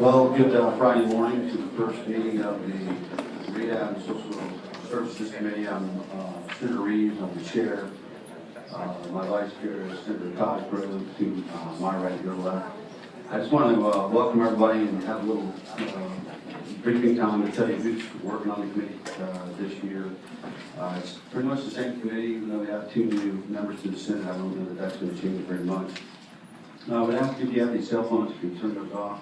Well, good Friday morning to the first meeting of the Rehab and Social Services Committee. I'm Senator Reeves, I'm the chair. My vice chair is Senator Cosgrove, to my right, your left. I just want to welcome everybody and have a little briefing time to tell you who's working on the committee this year. It's pretty much the same committee, even though we have 2 new members to the Senate. I don't know that that's going to change very much. I would ask if you have any cell phones, if you can turn those off,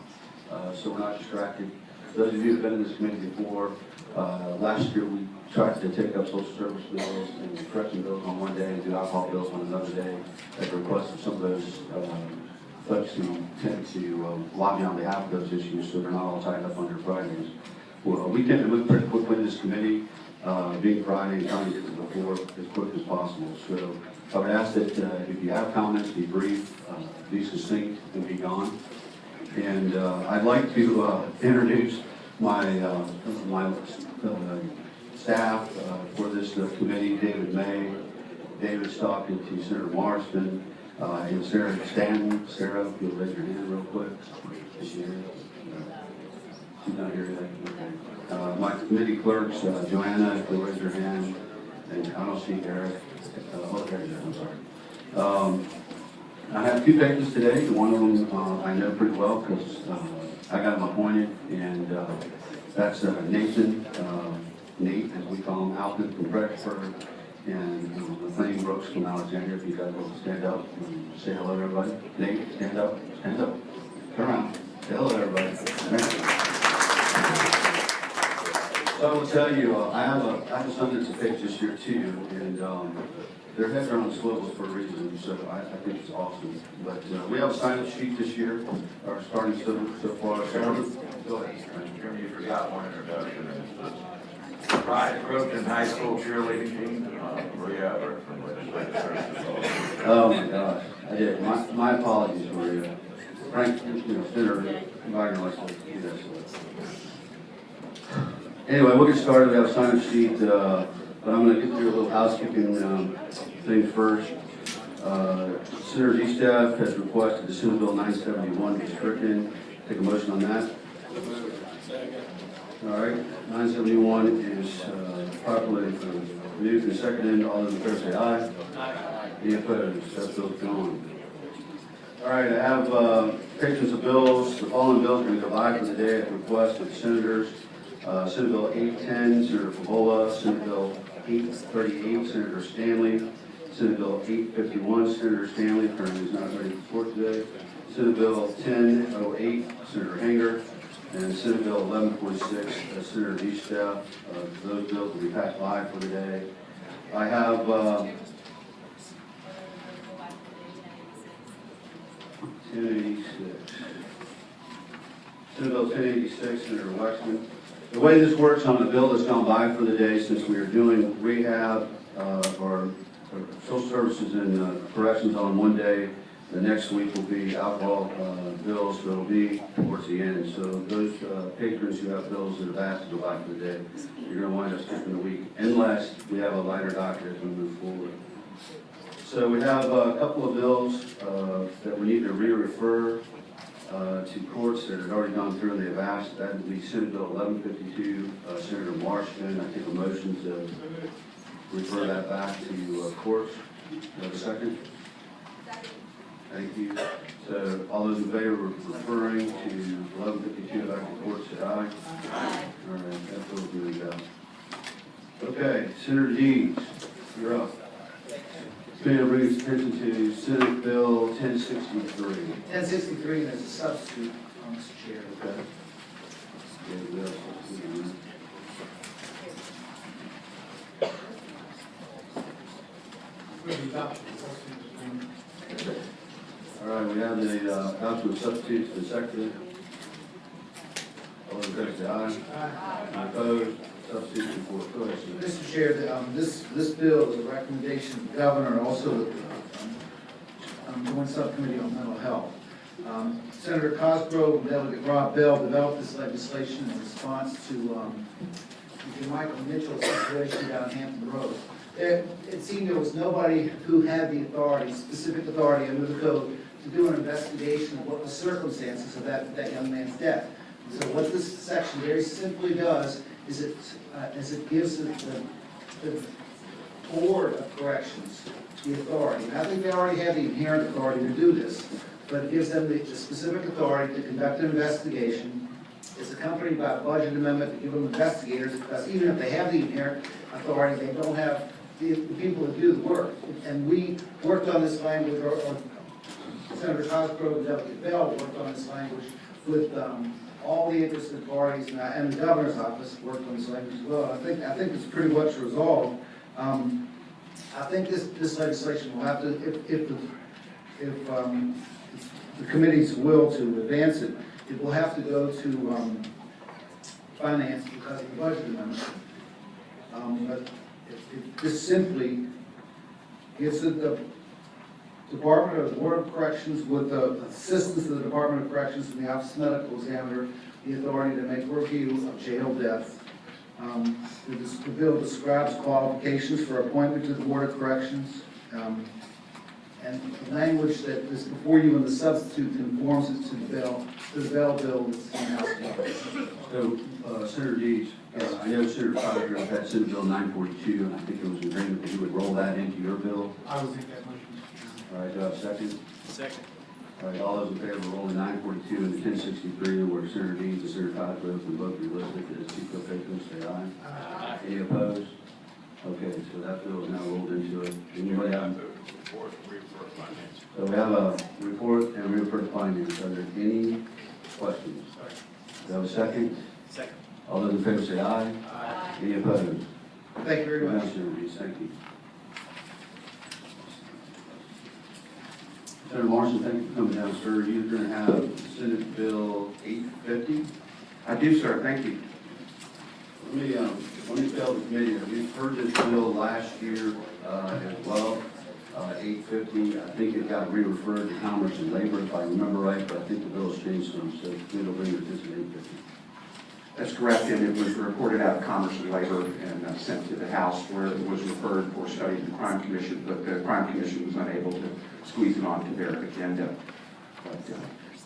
so we're not distracted. Those of you who have been in this committee before, last year we tried to take up social service bills and correction bills on one day and do alcohol bills on another day at the request of some of those folks who tend to lobby on behalf of those issues, so they're not all tied up under Fridays. Well, we tend to move pretty quickly in this committee, being Friday and trying to get to the floor as quick as possible. So I would ask that if you have comments, be brief, be succinct, and be gone. And I'd like to introduce my staff for this committee: David May, David's talking to Senator Marston, and Sarah Stanton. Sarah, if you'll raise your hand real quick. Is she here? She's not here yet. Okay. My committee clerks, Joanna, if you'll raise your hand. And I don't see Eric. Oh, there you go. I'm sorry. I have 2 pages today. One of them I know pretty well because I got him appointed, and that's Nathan, Nate, as we call him, Alton from Fredericksburg, and McLean Brooks from Alexandria. If you guys will stand up and say hello to everybody. Nate, stand up, stand up. Turn around. Say hello to everybody. So I will tell you, I have a son that's a page this year too, and their heads are on swivels for a reason, so I think it's awesome. But we have a sign-up sheet this year, or starting so far. Go ahead. Chairman, you forgot one introduction. It's the Pride Groveton High School cheerleading team. Maria from Legislative Services. Oh my gosh, I did. My apologies, Maria. Frank, Senator Wagner likes to do that. Anyway, we'll get started. We have a sign-up sheet, but I'm going to get through a little housekeeping thing first. Senator D-Staff has requested the Senate Bill 971 be stricken. Take a motion on that. All right, 971 is properly moved and seconded. All those in favor say aye. Aye. Any opposed? That bill's gone. All right, I have pictures of bills. The following bills are going to go live for the day at the request of the senators. Senate Bill 810, Senator Favola. Senate Bill 838, Senator Stanley. Senate Bill 851, Senator Stanley, apparently is not ready for court today. Senate Bill 1008, Senator Hanger. And Senate Bill 1146, Senator D-Staff. Those bills will be passed live for today. I have 1086. Senate Bill 1086, Senator Wexman. The way this works on the bill that's gone by for the day, since we are doing rehab or social services and corrections on one day, the next week will be alcohol bills, so it'll be towards the end. So those patrons who have bills that have asked to go by for the day, you're going to wind up skipping the week, unless we have a lighter docket as we move forward. So we have a couple of bills that we need to re-refer to courts that had already gone through and they've asked. That would be Senate Bill 1152, Senator Marston. I take a motion to refer that back to courts. Do you have a second? Second. Thank you. So all those in favor of referring to 1152 back to courts, say aye. Aye. All right, that bill's going to go. Okay, Senator Deeds, you're up. Committee brings attention to Senate Bill 1063. 1063, and there's a substitute on this chair. Okay. All right, we have the adoption of substitutes for the secretary. All those in favor say aye. Aye. Opposed? Substitute for go ahead. Mr. Chair, this bill is a recommendation of the governor and also the Joint Subcommittee on Mental Health. Senator Cosgrove and Delegate Rob Bell developed this legislation in response to the Michael Mitchell situation down Hampton Road. It seemed there was nobody who had the authority, specific authority under the code, to do an investigation of what the circumstances of that young man's death. So what this section very simply does is it gives the Board of Corrections the authority. And I think they already have the inherent authority to do this, but it gives them the specific authority to conduct an investigation. It's accompanied by a budget amendment to give them investigators, because even if they have the inherent authority, they don't have the people to do the work. And we worked on this language, or Senator Cosgrove and Delegate Bell worked on this language with all the interested parties, and the governor's office worked on this language as well. I think it's pretty much resolved. I think this legislation will have to, if the committee's will to advance it, it will have to go to finance because of the budget amendment. But this simply gives the Department of the Board of Corrections, with the assistance of the Department of Corrections and the Office of Medical Examiner, the authority to make review of jail death. The bill describes qualifications for appointment to the Board of Corrections. And the language that is before you in the substitute conforms it to the Bell bill that's in House government. So, Senator Deeds, I know Senator Cosgrove had Senate Bill 942, and I think it was an agreement that you would roll that into your bill. I will make that motion. All right, do I have a second? Second. All right, all those in favor of rolling 942 into 1063, where Senator Deeds and Senator Cosgrove can both be listed as chief co-patrons, say aye. Aye. Any opposed? Okay, so that bill is now rolled into it. Anybody have? So we have a report and refer to finance. Are there any questions? Do I have a second? Second. All those in favor say aye. Aye. Any opposed? Thank you very much. Senator Deeds, thank you. Senator Marshall, thank you for coming down, sir. You're going to have Senate Bill 850. I do, sir. Thank you. Let me tell the committee that we've heard this bill last year as well. 850. I think it got re-referred to Commerce and Labor, if I remember right, but I think the bill has changed some, so it'll bring it to 850. That's correct, and it was reported out of Commerce and Labor and sent to the House, where it was referred for study to the Crime Commission, but the Crime Commission was unable to squeeze it onto their agenda. But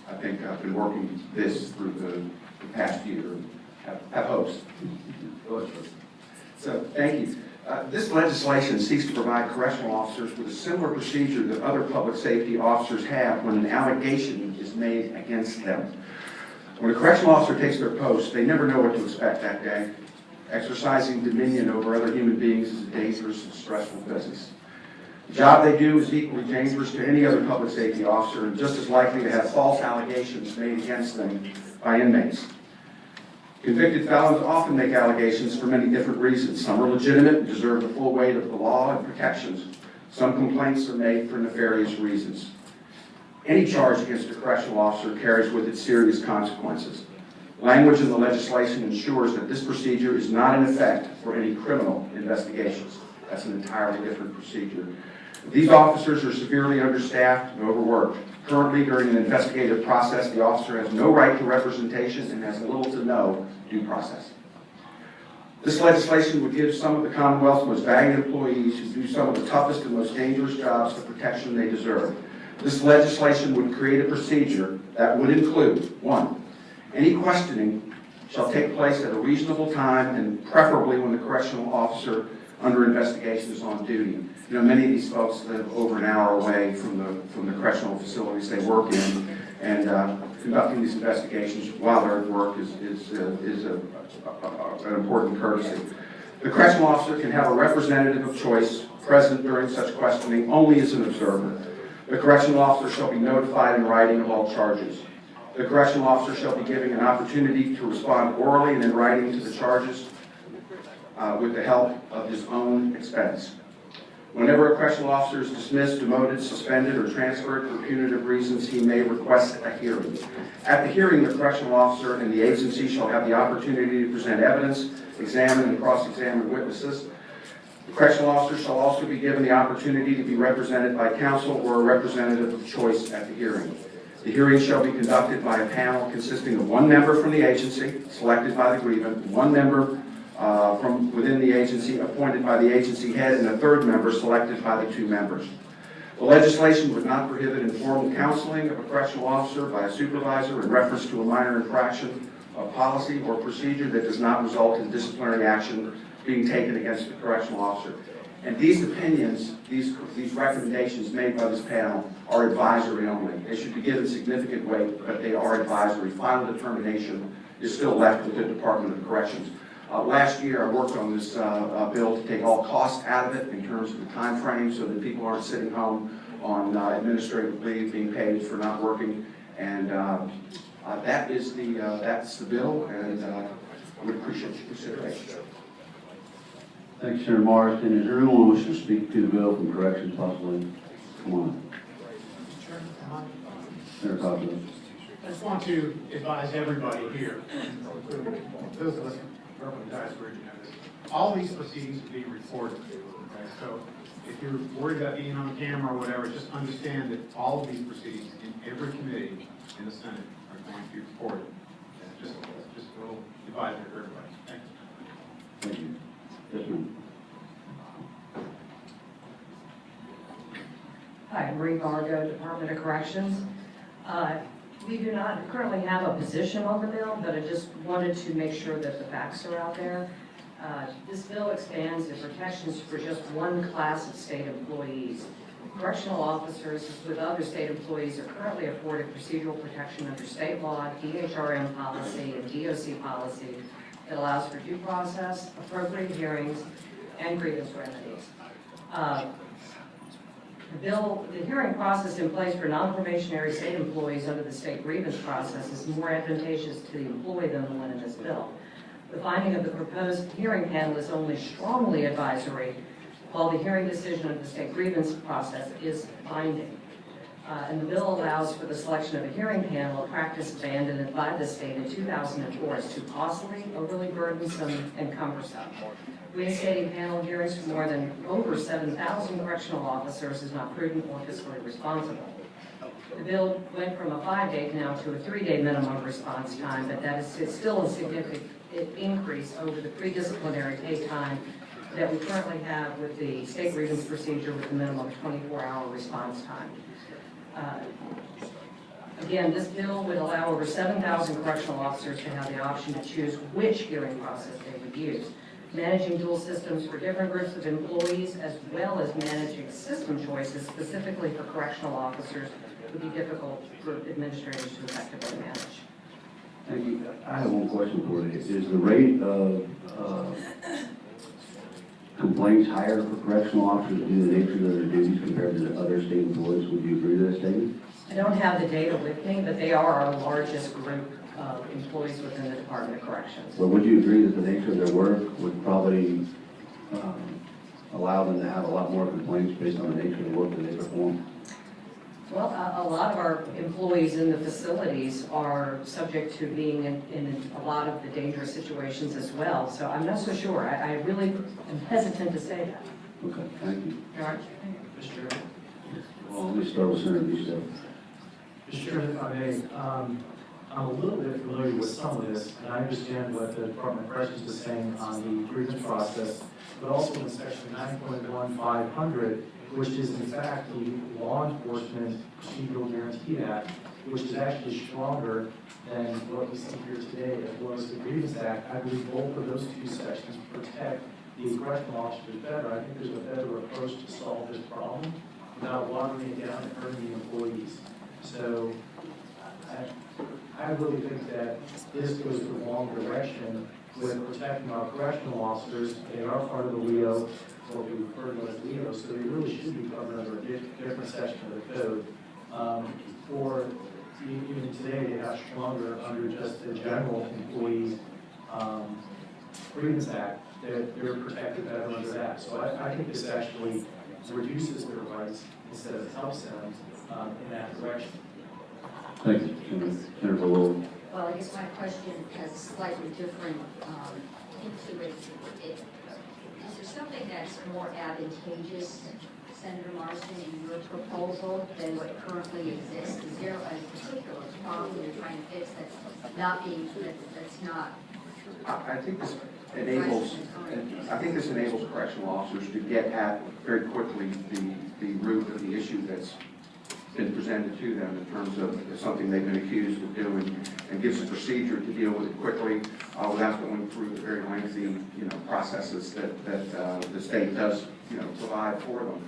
I think I've been working this through the past year and have hopes. Go ahead, sir. So, thank you. This legislation seeks to provide correctional officers with a similar procedure that other public safety officers have when an allegation is made against them. When a correctional officer takes their post, they never know what to expect that day. Exercising dominion over other human beings is a dangerous and stressful business. The job they do is equally dangerous to any other public safety officer and just as likely to have false allegations made against them by inmates. Convicted felons often make allegations for many different reasons. Some are legitimate and deserve the full weight of the law and protections. Some complaints are made for nefarious reasons. Any charge against a correctional officer carries with it serious consequences. Language in the legislation ensures that this procedure is not in effect for any criminal investigations. That's an entirely different procedure. These officers are severely understaffed and overworked. Currently, during an investigative process, the officer has no right to representation and has little to no due process. This legislation would give some of the Commonwealth's most valued employees who do some of the toughest and most dangerous jobs the protection they deserve. This legislation would create a procedure that would include, 1, any questioning shall take place at a reasonable time and preferably when the correctional officer under investigation is on duty. You know, many of these folks live over an hour away from the correctional facilities they work in, and conducting these investigations while they're at work is an important courtesy. The correctional officer can have a representative of choice present during such questioning only as an observer. The correctional officer shall be notified in writing of all charges. The correctional officer shall be given an opportunity to respond orally and in writing to the charges with the help of his own expense. Whenever a correctional officer is dismissed, demoted, suspended, or transferred for punitive reasons, he may request a hearing. At the hearing, the correctional officer and the agency shall have the opportunity to present evidence, examine and cross-examine witnesses. The correctional officer shall also be given the opportunity to be represented by counsel or a representative of choice at the hearing. The hearing shall be conducted by a panel consisting of 1 member from the agency, selected by the grievant, 1 member from within the agency, appointed by the agency head, and a 3rd member selected by the 2 members. The legislation would not prohibit informal counseling of a correctional officer by a supervisor in reference to a minor infraction, a policy or procedure that does not result in disciplinary action being taken against the correctional officer. And these opinions, these recommendations made by this panel are advisory only. They should be given significant weight, but they are advisory. Final determination is still left with the Department of Corrections. Last year, I worked on this bill to take all costs out of it in terms of the time frame so that people aren't sitting home on administrative leave being paid for not working. And that's the bill, and I would appreciate your consideration. Thanks, Senator Marston. Is there anyone who wishes to speak to the bill from corrections possibly? Come on. Senator Cosgrove. I just want to advise everybody here, those of us who work with the Dice Region, all these proceedings are being recorded. Okay? So if you're worried about being on camera or whatever, just understand that all of these proceedings in every committee in the Senate are going to be recorded. Just a little advisory for everybody. Thank you. Thank you. Yes, ma'am. Hi, Marie Vargo, Department of Corrections. We do not currently have a position on the bill, but I just wanted to make sure that the facts are out there. This bill expands the protections for just one class of state employees. Correctional officers with other state employees are currently afforded procedural protection under state law, DHRM policy, and DOC policy that allows for due process, appropriate hearings, and grievance remedies. The hearing process in place for non-probationary state employees under the state grievance process is more advantageous to the employee than the one in this bill. The finding of the proposed hearing panel is only strongly advisory, while the hearing decision of the state grievance process is binding. And the bill allows for the selection of a hearing panel, a practice abandoned by the state in 2004 as too costly, overly burdensome, and cumbersome. Reinstating panel hearings for more than over 7,000 correctional officers is not prudent or fiscally responsible. The bill went from a 5-day now to a 3-day minimum response time, but it's still a significant increase over the pre-disciplinary pay time that we currently have with the state grievance procedure with a minimum of 24-hour response time. Again, this bill would allow over 7,000 correctional officers to have the option to choose which hearing process they would use. Managing dual systems for different groups of employees, as well as managing system choices specifically for correctional officers, would be difficult for administrators to effectively manage. Thank you. I have one question for you. Is the rate of complaints higher for correctional officers due to the nature of their duties compared to the other state employees? Would you agree to that statement? I don't have the data with me, but they are our largest group of employees within the Department of Corrections. But would you agree that the nature of their work would probably allow them to have a lot more complaints based on the nature of the work that they perform? Well, a lot of our employees in the facilities are subject to being in a lot of the dangerous situations as well. So I'm not so sure. I really am hesitant to say that. Okay, thank you. All right. Mr. Chairman. Well, let me start with Senator Bishop. Mr. Chairman, if I may, I'm a little bit familiar with some of this, and I understand what the Department of Corrections is saying on the grievance process, but also in section 9.1500, which is in fact the Law Enforcement Procedural Guarantee Act, which is actually stronger than what we see here today, as well as the Grievance Act. I believe both of those two sections protect the correctional officers better. I think there's a better approach to solve this problem without watering it down and hurting the employees. So I really think that this goes the wrong direction with protecting our correctional officers. They are part of the LEO, what we refer to as LEO, so they really should be covered under a different section of the code. Or even today, they have stronger under just the general employee Grievance Act. They're protected better under that. So I think this actually reduces their rights instead of helps them in that direction. Thank you, Senator Lowell. Well, I guess my question has slightly different into it. Is there something that's more advantageous, Senator Marston, in your proposal than what currently exists? Is there a particular problem you're trying to fix that's not being, that's not? I think this enables correctional officers to get at very quickly the root of the issue that's been presented to them in terms of something they've been accused of doing, and gives a procedure to deal with it quickly without going through the very lengthy, processes that the state does, provide for them.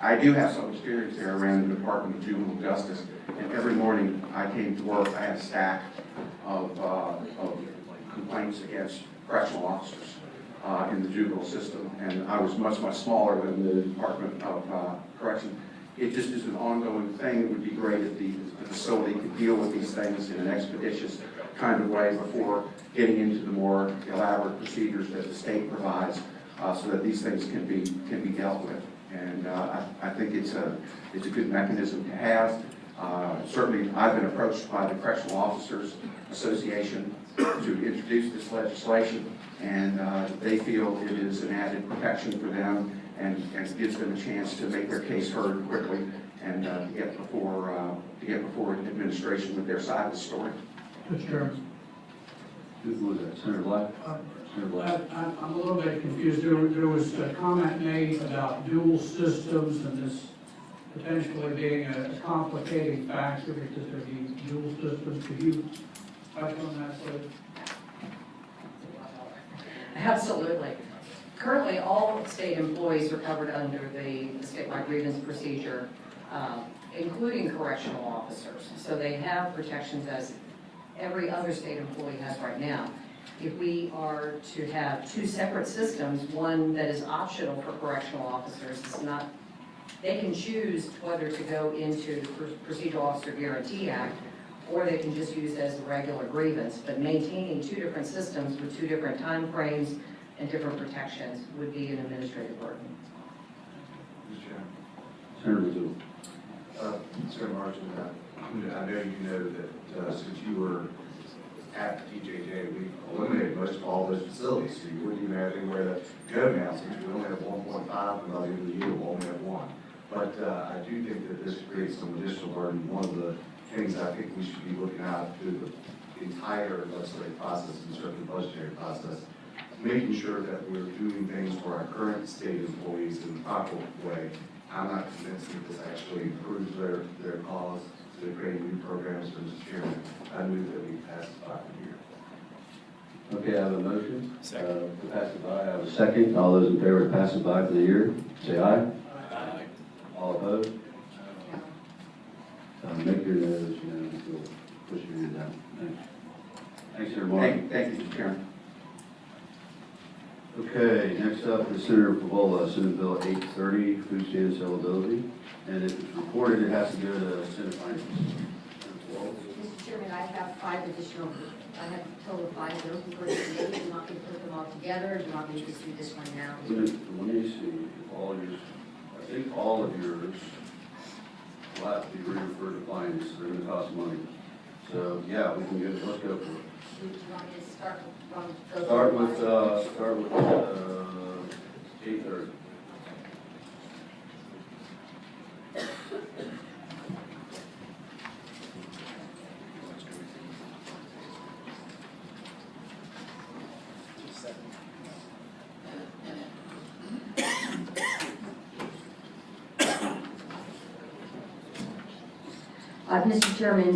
I do have some experience there around the Department of Juvenile Justice, and every morning I came to work, I had a stack of complaints against correctional officers in the juvenile system, and I was much, much smaller than the Department of Correction. It just is an ongoing thing. It would be great if the facility could deal with these things in an expeditious kind of way before getting into the more elaborate procedures that the state provides, so that these things can be dealt with. And I think it's a good mechanism to have. Certainly, I've been approached by the Correctional Officers Association to introduce this legislation, and they feel it is an added protection for them, and gives them a chance to make their case heard quickly and to get before administration with their side of the story. Mr. Chairman. Who was that, Senator Black? Senator Black. I'm a little bit confused. There was a comment made about dual systems and this potentially being a complicating factor because there be dual systems. Could you touch on that, please? Absolutely. Currently, all state employees are covered under the statewide grievance procedure, including correctional officers. So they have protections as every other state employee has right now. If we are to have two separate systems, one that is optional for correctional officers, it's not, they can choose whether to go into the Procedural Officer Guarantee Act, or they can just use it as a regular grievance. But maintaining two different systems with two different time frames and different protections would be an administrative burden. Mr. Chairman. Senator Mizzou. Senator Marsden, I know you know that since you were at TJJ, we eliminated most of all those facilities, so you wouldn't even have anywhere to go now, since we only have 1.5, and by the end of the year, we'll only have 1. But I do think that this creates some additional burden. One of the things I think we should be looking at through the entire legislative process, and certainly the budgetary process, making sure that we're doing things for our current state employees in the proper way. I'm not convinced that this actually improves their cause, so they're creating new programs. So, Mr. Chairman, I move that we pass it by the year. Okay, I have a motion to pass it by. I have a second. All those in favor to pass it by for the year, say aye. Aye. All opposed? Make your nose, you'll push your hand down. Thanks. Thanks, Senator Martin. Thank you, Mr. Chairman. Okay, next up is Senator Pavola, Senate Bill 830, food stamp sellability. And if it's reported, it has to go to Senate Finance. Mr. Chairman, I have I have a total of 5 bills before the committee. Do you want me to put them all together, or do you want me to just do this one now? Let me see, I think all of yours will have to be re-referred to finance. They're going to cost money. So, yeah, we can get, let's go for it. Do you want me to start from those? Start with 830. Mr. Chairman,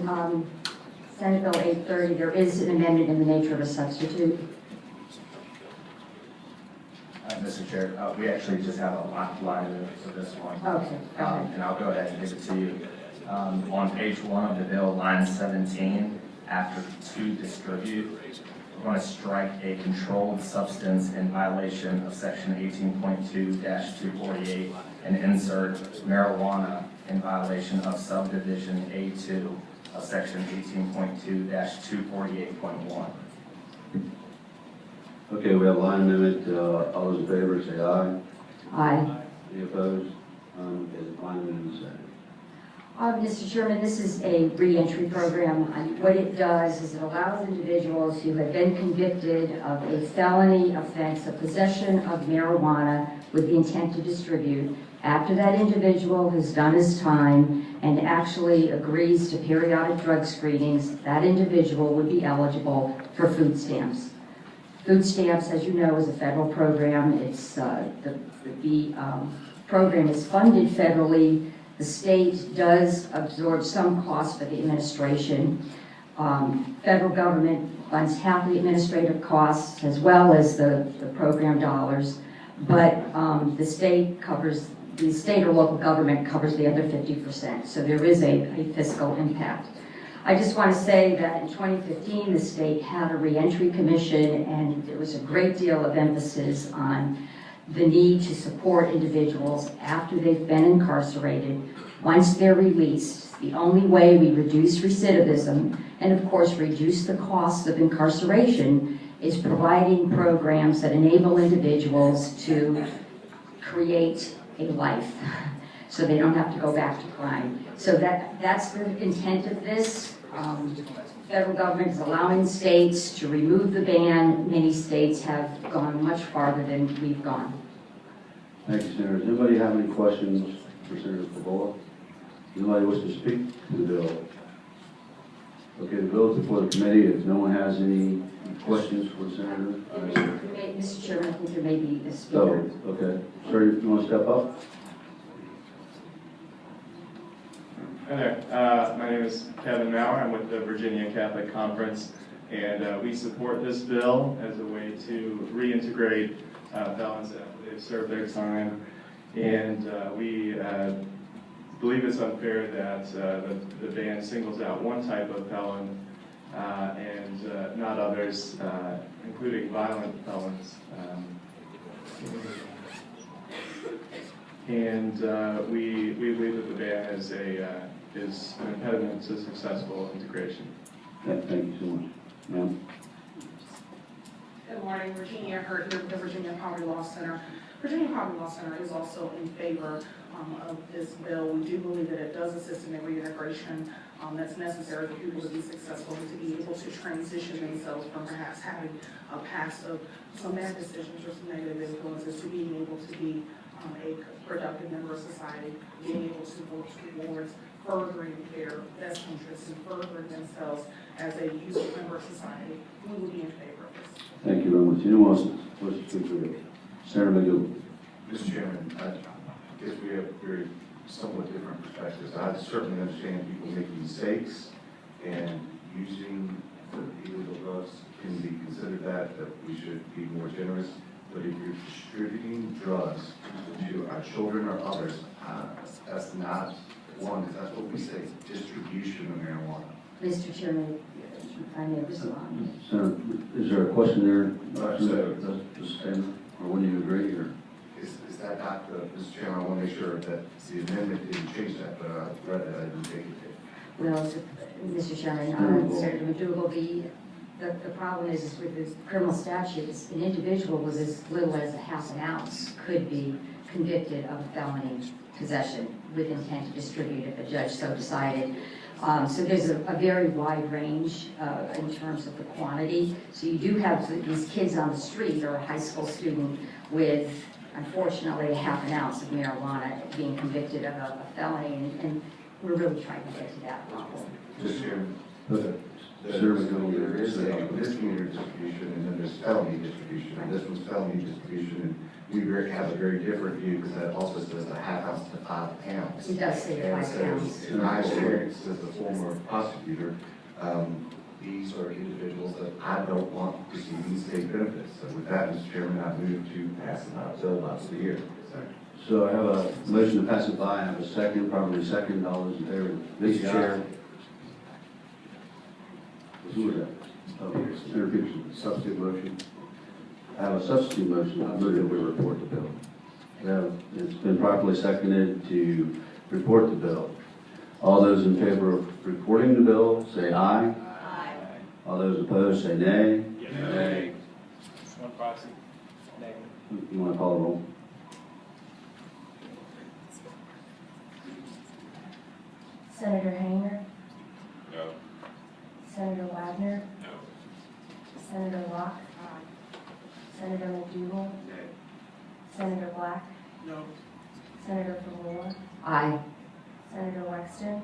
Senate Bill 830, there is an amendment in the nature of a substitute. Mr. Chair, we actually just have a line for this one. Okay. And I'll go ahead and give it to you. On page 1 of the bill, line 17, after to distribute, we're going to strike a controlled substance in violation of section 18.2-248 and insert marijuana in violation of subdivision A2 of section 18.2-248.1. Okay, we have a line amendment. All those in favor say aye. Aye. Any opposed? Okay, the line amendment is second. Mr. Chairman, this is a reentry program. What it does is it allows individuals who have been convicted of a felony offense of possession of marijuana with the intent to distribute, after that individual has done his time and actually agrees to periodic drug screenings, that individual would be eligible for food stamps. Food stamps, as you know, is a federal program. It's the program is funded federally The state does absorb some costs for the administration. Federal government funds half the administrative costs as well as the program dollars, but the state or local government covers the other 50%, so there is a fiscal impact. I just want to say that in 2015, the state had a reentry commission, and there was a great deal of emphasis on the need to support individuals after they've been incarcerated. Once they're released, the only way we reduce recidivism and of course reduce the cost of incarceration is providing programs that enable individuals to create a life so they don't have to go back to crime. So that's the intent of this. Federal government is allowing states to remove the ban. Many states have gone much farther than we've gone. Thank you, Senator. Does anybody have any questions for Senator Favola? Anybody wish to speak to the bill? Okay, the bill is before the committee. If no one has any questions for the Senator? Mr. Chairman, I think there may be a Oh, speaker. okay. Sir, you want to step up? Hi there. My name is Kevin Maurer. I'm with the Virginia Catholic Conference, and we support this bill as a way to reintegrate felons after they've served their time. And we believe it's unfair that the ban singles out one type of felon and not others, including violent felons. And we believe that the ban is an impediment to successful integration. Thank you so much. Ma'am? Good morning, Virginia Hurt here with the Virginia Poverty Law Center. Virginia Poverty Law Center is also in favor of this bill. We do believe that it does assist in the reintegration that's necessary for people to be successful and to be able to transition themselves from perhaps having a past of some bad decisions or some negative influences to being able to be a productive member of society, being able to work towards furthering their best interests and furthering themselves as a useful member of society. We will be in favor of this. Thank you very much. Anyone else wish to speak for it? Senator McGill? Mr. Chairman, I guess we have very somewhat different perspectives. I certainly understand people making mistakes, and using illegal drugs can be considered that we should be more generous. But if you're distributing drugs to our children or others, that's not one, that's what we say, distribution of marijuana. Mr. Chairman, if I may respond. Senator, is there a question there? So- The statement, or would you agree, or? Is that not the, Mr. Chairman, I want to make sure that the amendment didn't change that, but I read that, I didn't take it. Well, Mr. Chairman, Senator McDougal, the problem is with the criminal statutes, an individual with as little as a half an ounce could be convicted of a felony possession with intent to distribute if a judge so decided. So there's a very wide range in terms of the quantity. So you do have these kids on the street or a high school student with, unfortunately, a half an ounce of marijuana being convicted of a felony, and we're really trying to get to that problem. Mr. Chairman, Okay. there is a misdemeanor distribution, and then there's felony distribution, and this one's felony distribution, and we have a very different view, because that also says a half ounce to 5 pounds. It does say And 5 so, pounds. in my experience as a former prosecutor, these are individuals that I don't want receiving state benefits. So with that, Mr. Chairman, I move to pass the bill by the year. So I have a motion to pass it by. I have a second, probably second. All those in favor? Mr. Chair. Who was that? Oh, Senator Peterson. Substitute motion. I have a substitute motion. I move that we report the bill. It's been properly seconded to report the bill. All those in favor of reporting the bill, say aye. Aye. All those opposed, say nay. Nay. One proxy. Nay. You want to call the roll? Senator Hanger? No. Senator Wagner? No. Senator Locke? Senator McDougal? Senator Black? No. Senator Favola? Aye. Senator Wexton?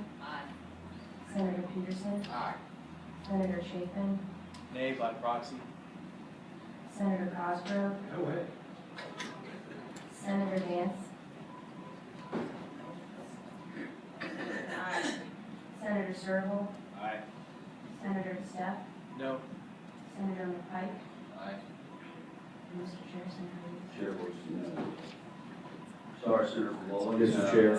Senator Peterson? Aye. Senator Chapin? Nay by proxy. Senator Cosgrove? No way. Senator Vance? Senator Serval, Aye. Senator Steph, No. Senator McPike, Aye. and Mr. Chair, Senator Reed. Chair votes no. Sorry, Senator Pavlovic. Mr. Chair.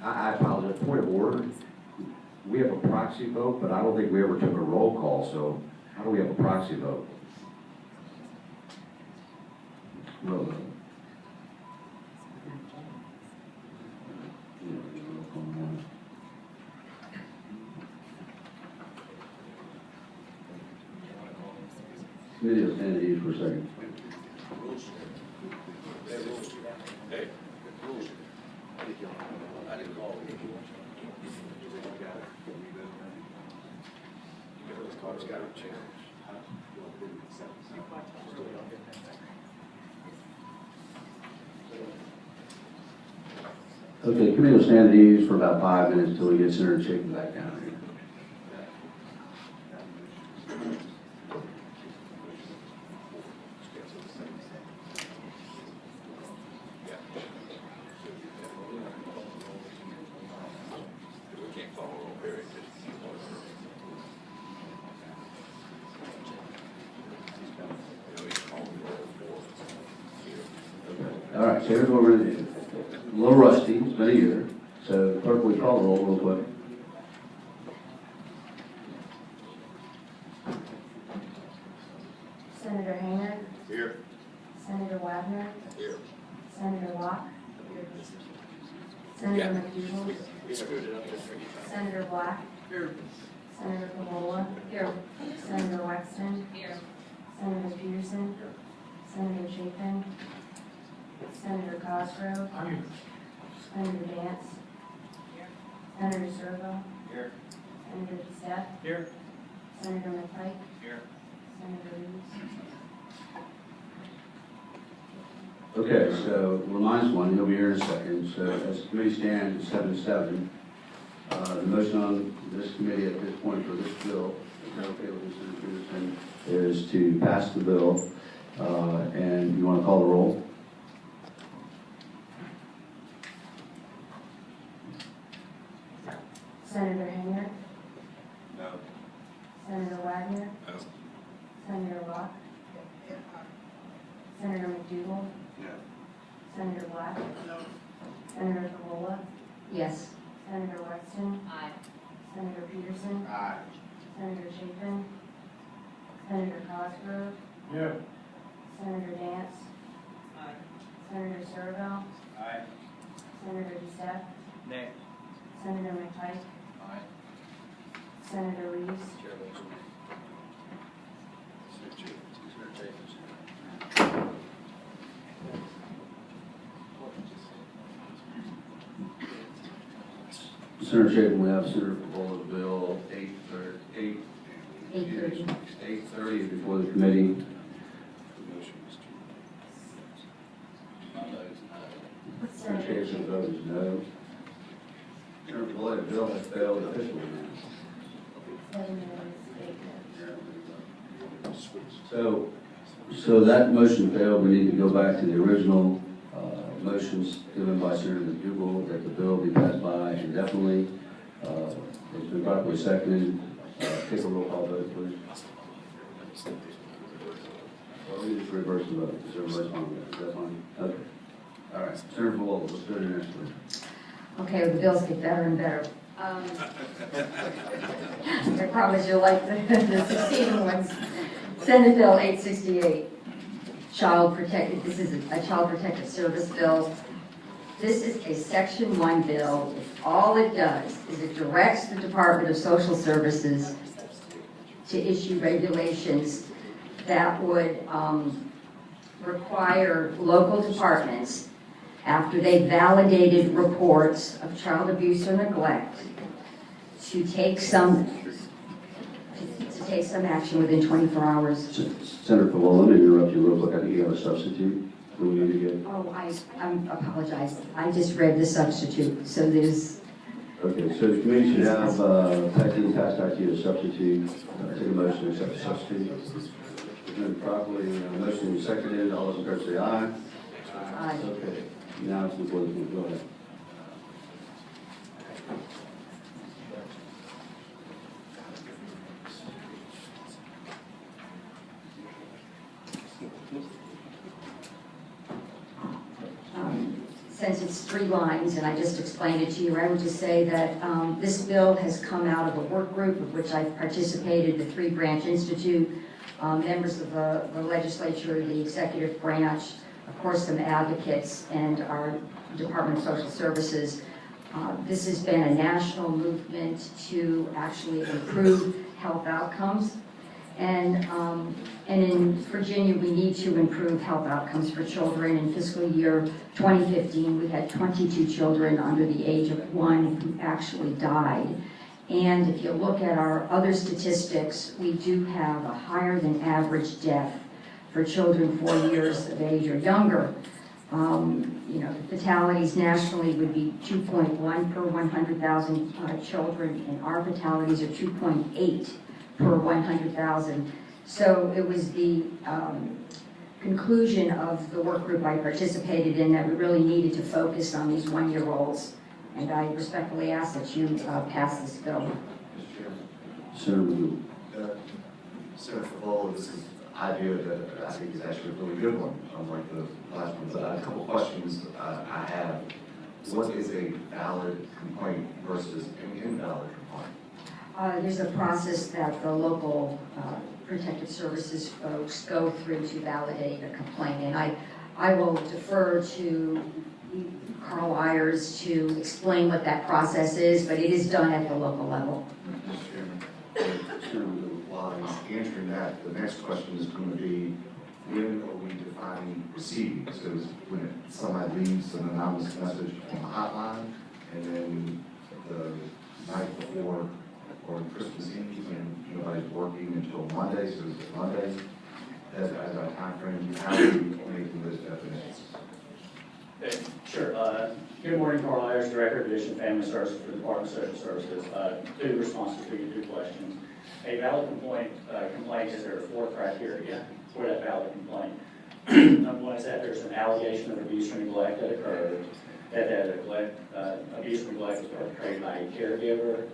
I apologize, point of order. We have a proxy vote, but I don't think we ever took a roll call, so how do we have a proxy vote? Roll call. Committee will stand at ease for a second. Okay, committee will stand at ease for about 5 minutes until we get Senator Chapin back down here. All right, so here's what we're going to do. A little rusty, it's been a year, so clerk, will you call the roll real quick? Senator Hayner, Here. Senator Wagner, Here. Senator Locke, Senator McDougal, Senator Black, Senator Pavola, Senator Wexton, Senator Peterson, Senator Chapin, Senator Cosgrove, Senator Dance, Senator Servo, Here. Senator Steph, Here. Senator McPike, Here. Senator Reed. Okay, so reminds one, he'll be here in a second. So as the committee stands at 7-7, the motion on this committee at this point for this bill, if you're okay with this, Senator Peterson, is to pass the bill. And you want to call the roll? Senator Hayner, No. Senator Wagner, No. Senator Locke, Senator McDougal, No. Senator Black, Senator Pavola, Yes. Senator Wexton, Senator Peterson, Aye. Senator Chapin, Senator Cosgrove, Yeah. Senator Dance, Senator Servo, Aye. Senator Steph, Nay. Senator McPike, Aye. Senator Reed. Chair votes Senator Chapin, we have Senator Pavola's bill 830 before the committee. Senator Chapin's vote is no. Senator Pavola's bill has failed officially now. 7 minutes, 8 minutes. So that motion failed. We need to go back to the original motions given by Senator McDougal that the bill be passed by indefinitely. It's been properly seconded. Take a roll call vote, please. Well, we just reverse the vote. Is everybody fine with that? Is that fine? Okay. All right. Senator Pavola, let's go to the next one. Okay, the bills get better and better. I promise you'll like the succeeding ones. Senate Bill 868, this is a Child Protective Service bill. This is a Section 1 bill. All it does is it directs the Department of Social Services to issue regulations that would require local departments, after they validated reports of child abuse or neglect, to take some action within 24 hours. Senator Pavola, let me interrupt you real quick. I think you have a substitute. Do we need to get? Oh, I apologize. I just read the substitute, so there's. Okay, so the committee should have, Patty passed out to you a substitute. Take a motion to accept the substitute. It's been properly, motion is seconded. All those in favor say aye. Aye. Okay, now it's before the committee. Go ahead. since it's 3 lines, and I just explained it to you, I would just say that this bill has come out of a work group of which I've participated, the 3-branch institute, members of the legislature, the executive branch, of course some advocates, and our Department of Social Services. This has been a national movement to actually improve health outcomes. And in Virginia, we need to improve health outcomes for children. In fiscal year 2015, we had 22 children under the age of 1 who actually died. And if you look at our other statistics, we do have a higher than average death for children 4 years of age or younger. You know, the fatalities nationally would be 2.1 per 100,000 children, and our fatalities are 2.8 per 100,000. So it was the conclusion of the work group I participated in that we really needed to focus on these 1-year-olds. And I respectfully ask that you pass this bill. Mr. Chairman. Senator Magoo. Senator Favola, this is an idea that I think is actually a really good one, unlike the last one. But a couple questions I have. What is a valid complaint versus an invalid complaint? There's a process that the local protective services folks go through to validate a complaint, and I will defer to Carl Ayers to explain what that process is, but it is done at the local level. Mr. Chairman, while he's answering that, the next question is going to be, when are we defining receiving? So is when somebody leaves an anonymous message on the hotline, and then the night before or Christmas Eve, and nobody's working until Monday, so is it Monday as our time frame? How are we making those definitions? Sure. Good morning, Carl Ayers, Director of Division of Family Services for the Department of Social Services. 2 responses to your 2 questions. A valid complaint is there are 4 criteria for that valid complaint. Number 1 is that there's an allegation of abuse or neglect that occurred, that abuse or neglect was perpetrated by a caregiver,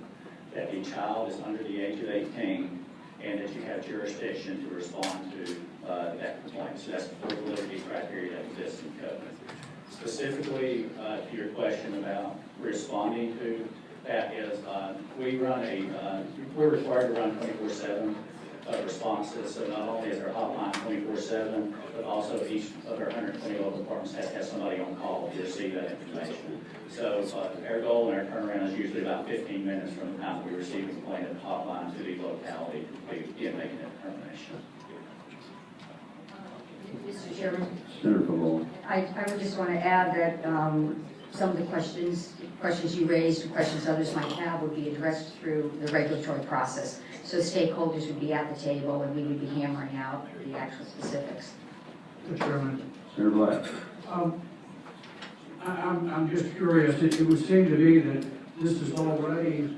that the child is under the age of 18, and that you have jurisdiction to respond to that complaint. So that's the 4 validity criteria that exists in code. Specifically to your question about responding to that is we're required to run 24/7 responses. So not only is our hotline 24/7, but also each of our 120 local departments has to have somebody on call to receive that information. So our goal and our turnaround is usually about 15 minutes from the time we receive a complaint at the hotline to the locality to begin making that determination. Mr. Chairman, Senator Favola. I would just want to add that some of the questions you raised and questions others might have would be addressed through the regulatory process. So stakeholders would be at the table and we would be hammering out the actual specifics. Mr. Chairman. Senator Black. I'm just curious, it would seem to me that this is already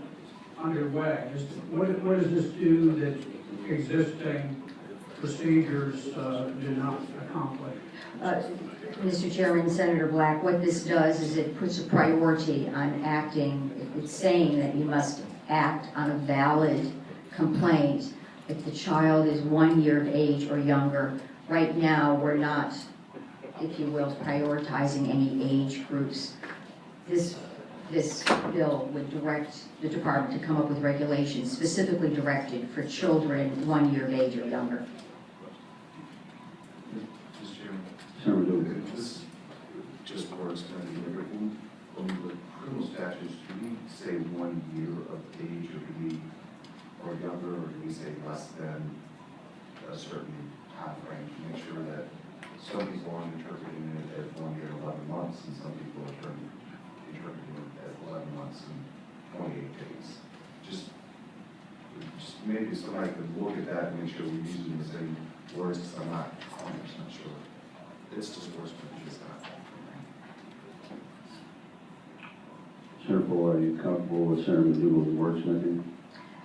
underway. What does this do that existing procedures do not accomplish? Mr. Chairman, Senator Black, what this does is it puts a priority on acting. It's saying that you must act on a valid complaint if the child is 1 year of age or younger. Right now, we're not, if you will, prioritizing any age groups. This bill would direct the department to come up with regulations specifically directed for children 1 year of age or younger. This just works when the criminal statutes, do we say 1 year of age, or younger, or do we say less than a certain time frame to make sure that some people aren't interpreting it as 1 year, 11 months, and some people are interpreting it as 11 months and 28 days? Just maybe somebody could look at that and make sure we're using the same words, because I'm not 100% sure. It's just worse, but it's not. Senator Favola, are you comfortable with Senator Magoo's wordsmithing?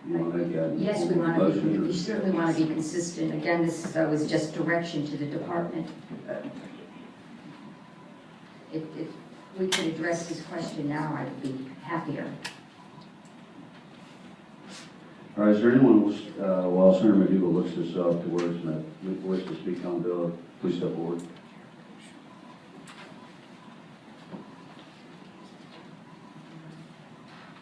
You want to make that? Yes, we certainly want to be consistent. Again, this was just direction to the department. If we could address this question now, I would be happier. All right, is there anyone, while Senator Magoo looks this up, to wordsmith, wish to speak on the bill? Please step forward.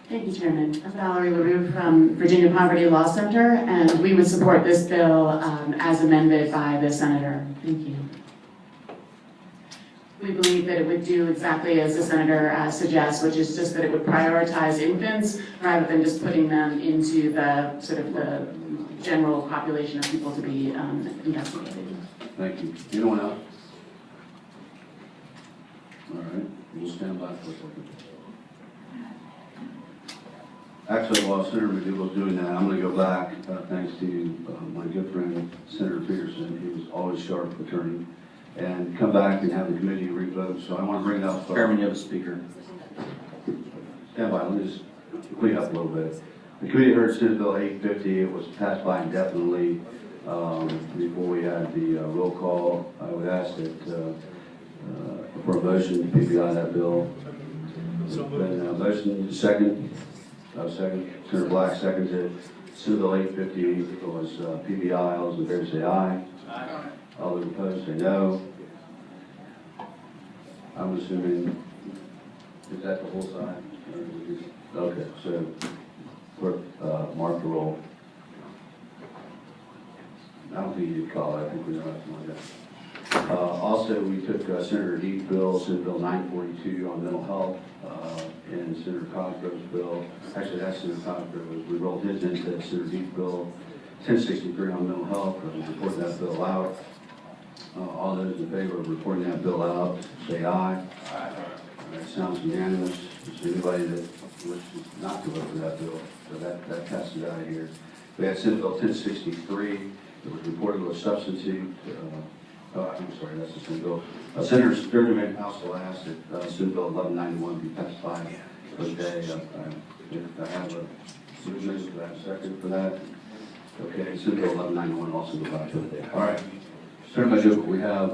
Thank you, Chairman. I'm Valerie LaRue from Virginia Poverty Law Center, and we would support this bill as amended by the Senator. Thank you. We believe that it would do exactly as the Senator suggests, which is just that it would prioritize infants rather than just putting them into the sort of the general population of people to be investigated. Thank you. Anyone else? All right, we'll stand by for a second. Actually, while Senator McDougal's doing that, I'm going to go back, thanks to my good friend, Senator Peterson. He was always sharp attorney, and come back and have the committee revote. So I want to bring it up. Chairman, you have a speaker. Stand by, let me just clean up a little bit. The committee heard Senate Bill 850. It was passed by indefinitely before we had the roll call. I would ask that for a motion to PPI that bill. Then motion second. Second. Senator Black seconded. Senate Bill 850 was PBI. All those in favor say aye. Aye. All those opposed say no. I'm assuming, is that the whole side? Okay, so clerk, mark the roll. I don't think you need to call it. I think we know nothing like that. Also, we took Senator Deep's bill, Senate Bill 942 on mental health, and Senator Cosgrove's bill. Actually, that's Senator Cosgrove. We rolled his into Senator Deep's bill 1063 on mental health. Reporting that bill out. All those in favor of reporting that bill out, say aye. Aye. That sounds unanimous. Is there anybody that wishes not to vote for that bill? So that passes out of here. We had Senate Bill 1063. It was reported with substitute. I'm sorry, that's the Senate bill. Senator Sturgeon also asked that Senate Bill 1191 be passed by today. If I have a movement, do I have a second for that? Okay, Senate Bill 1191 also go by today. All right. Senator McDougal, we have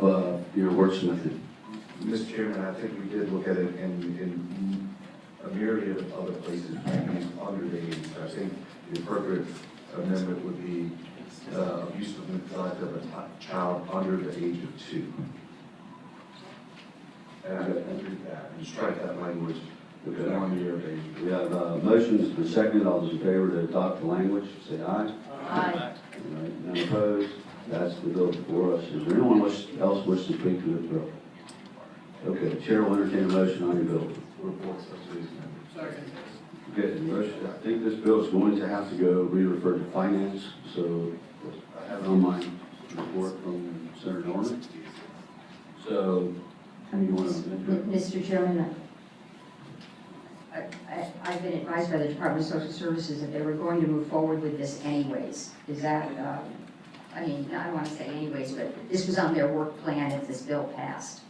your wordsmithing. Mr. Chairman, I think we did look at it in a myriad of other places, maybe under the age. I think the appropriate amendment would be abuse of neglect of a child under the age of 2. And I agree with that, and strike that language with the 1 year of age. We have motions for second. All those in favor to adopt the language, say aye. Aye. All right, none opposed. That's the bill before us. Is there anyone else wish to speak to this bill? Okay, the chair will entertain a motion on your bill. Report subsidies. Second. Okay, the motion, I think this bill is going to have to go re-referred to finance, so I have it on my report from Senator Norman. So, you want to? Mr. Chairman, I've been advised by the Department of Social Services that they were going to move forward with this anyways. Is that, I mean, I don't want to say anyways, but this was on their work plan if this bill passed.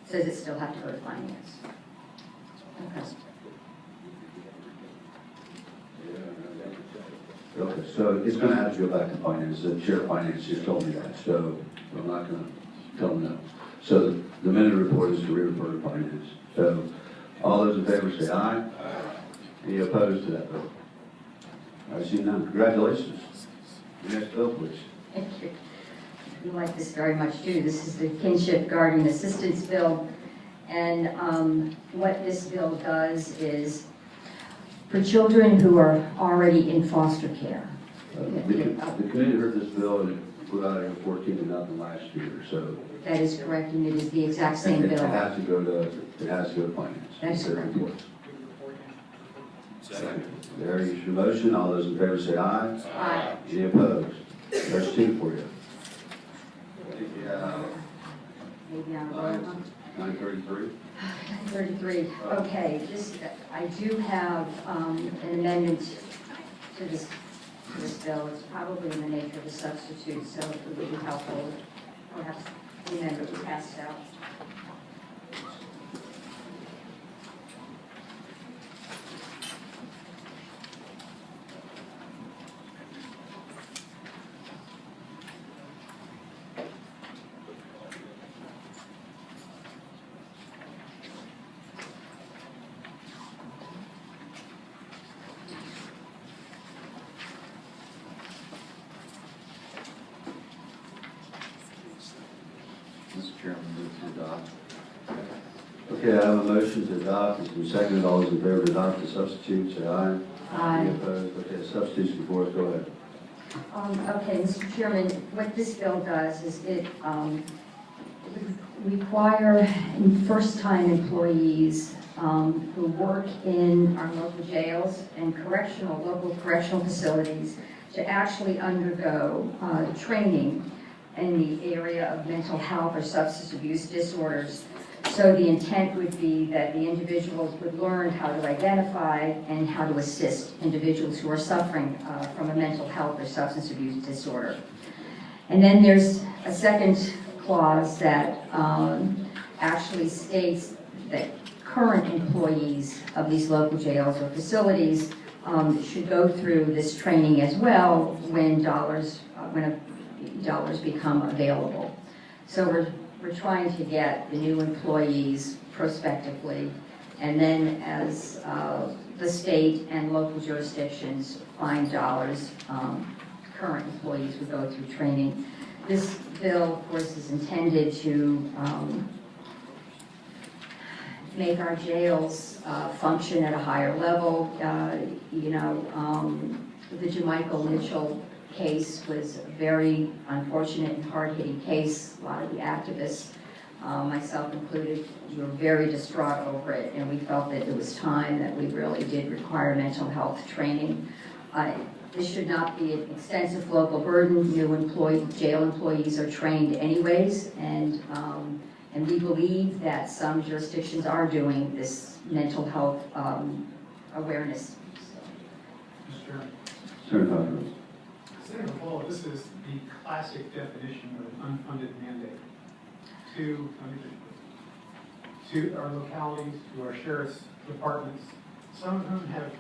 So does it still have to go to finance? Okay. Okay, so it's going to have to go back to finance. The chair of finance just told me that, so I'm not going to tell them no. So the minute report is to re-refer to finance. So all those in favor say aye. Aye. Any opposed to that bill? I see none. Congratulations. Next bill, please. Thank you. We like this very much too. This is the Kinship Guardian Assistance Bill. And what this bill does is for children who are already in foster care. The committee heard this bill and put out a 14-0 last year, so. That is correct, and it is the exact same bill. It has to go to finance. That's correct. Second. There is your motion. All those in favor say aye. Aye. Any opposed? There's 2 for you. Maybe on the 933. 33. Okay, this, I do have an amendment to this bill. It's probably in the nature of a substitute, so it would be helpful. Perhaps the amendment was passed out. Mr. Chairman, move to adopt. Okay, I have a motion to adopt. It's been seconded. All those in favor to adopt the substitute, say aye. Aye. Any opposed? Okay, substitutes before us. Go ahead. Okay, Mr. Chairman, what this bill does is it require first-time employees who work in our local jails and local correctional facilities to actually undergo training in the area of mental health or substance abuse disorders. So the intent would be that the individuals would learn how to identify and how to assist individuals who are suffering from a mental health or substance abuse disorder. And then there's a second clause that actually states that current employees of these local jails or facilities should go through this training as well when dollars become available. So we're trying to get the new employees prospectively, and then as the state and local jurisdictions find dollars, current employees would go through training. This bill, of course, is intended to make our jails function at a higher level. The Jamichael Mitchell case was a very unfortunate and hard-hitting case. A lot of the activists, myself included, were very distraught over it, and we felt that it was time that we really did require mental health training. This should not be an extensive local burden. New jail employees are trained anyways, and we believe that some jurisdictions are doing this mental health awareness. Senator Senator Paul, this is the classic definition of an unfunded mandate to our localities, to our sheriff's departments. Some of them have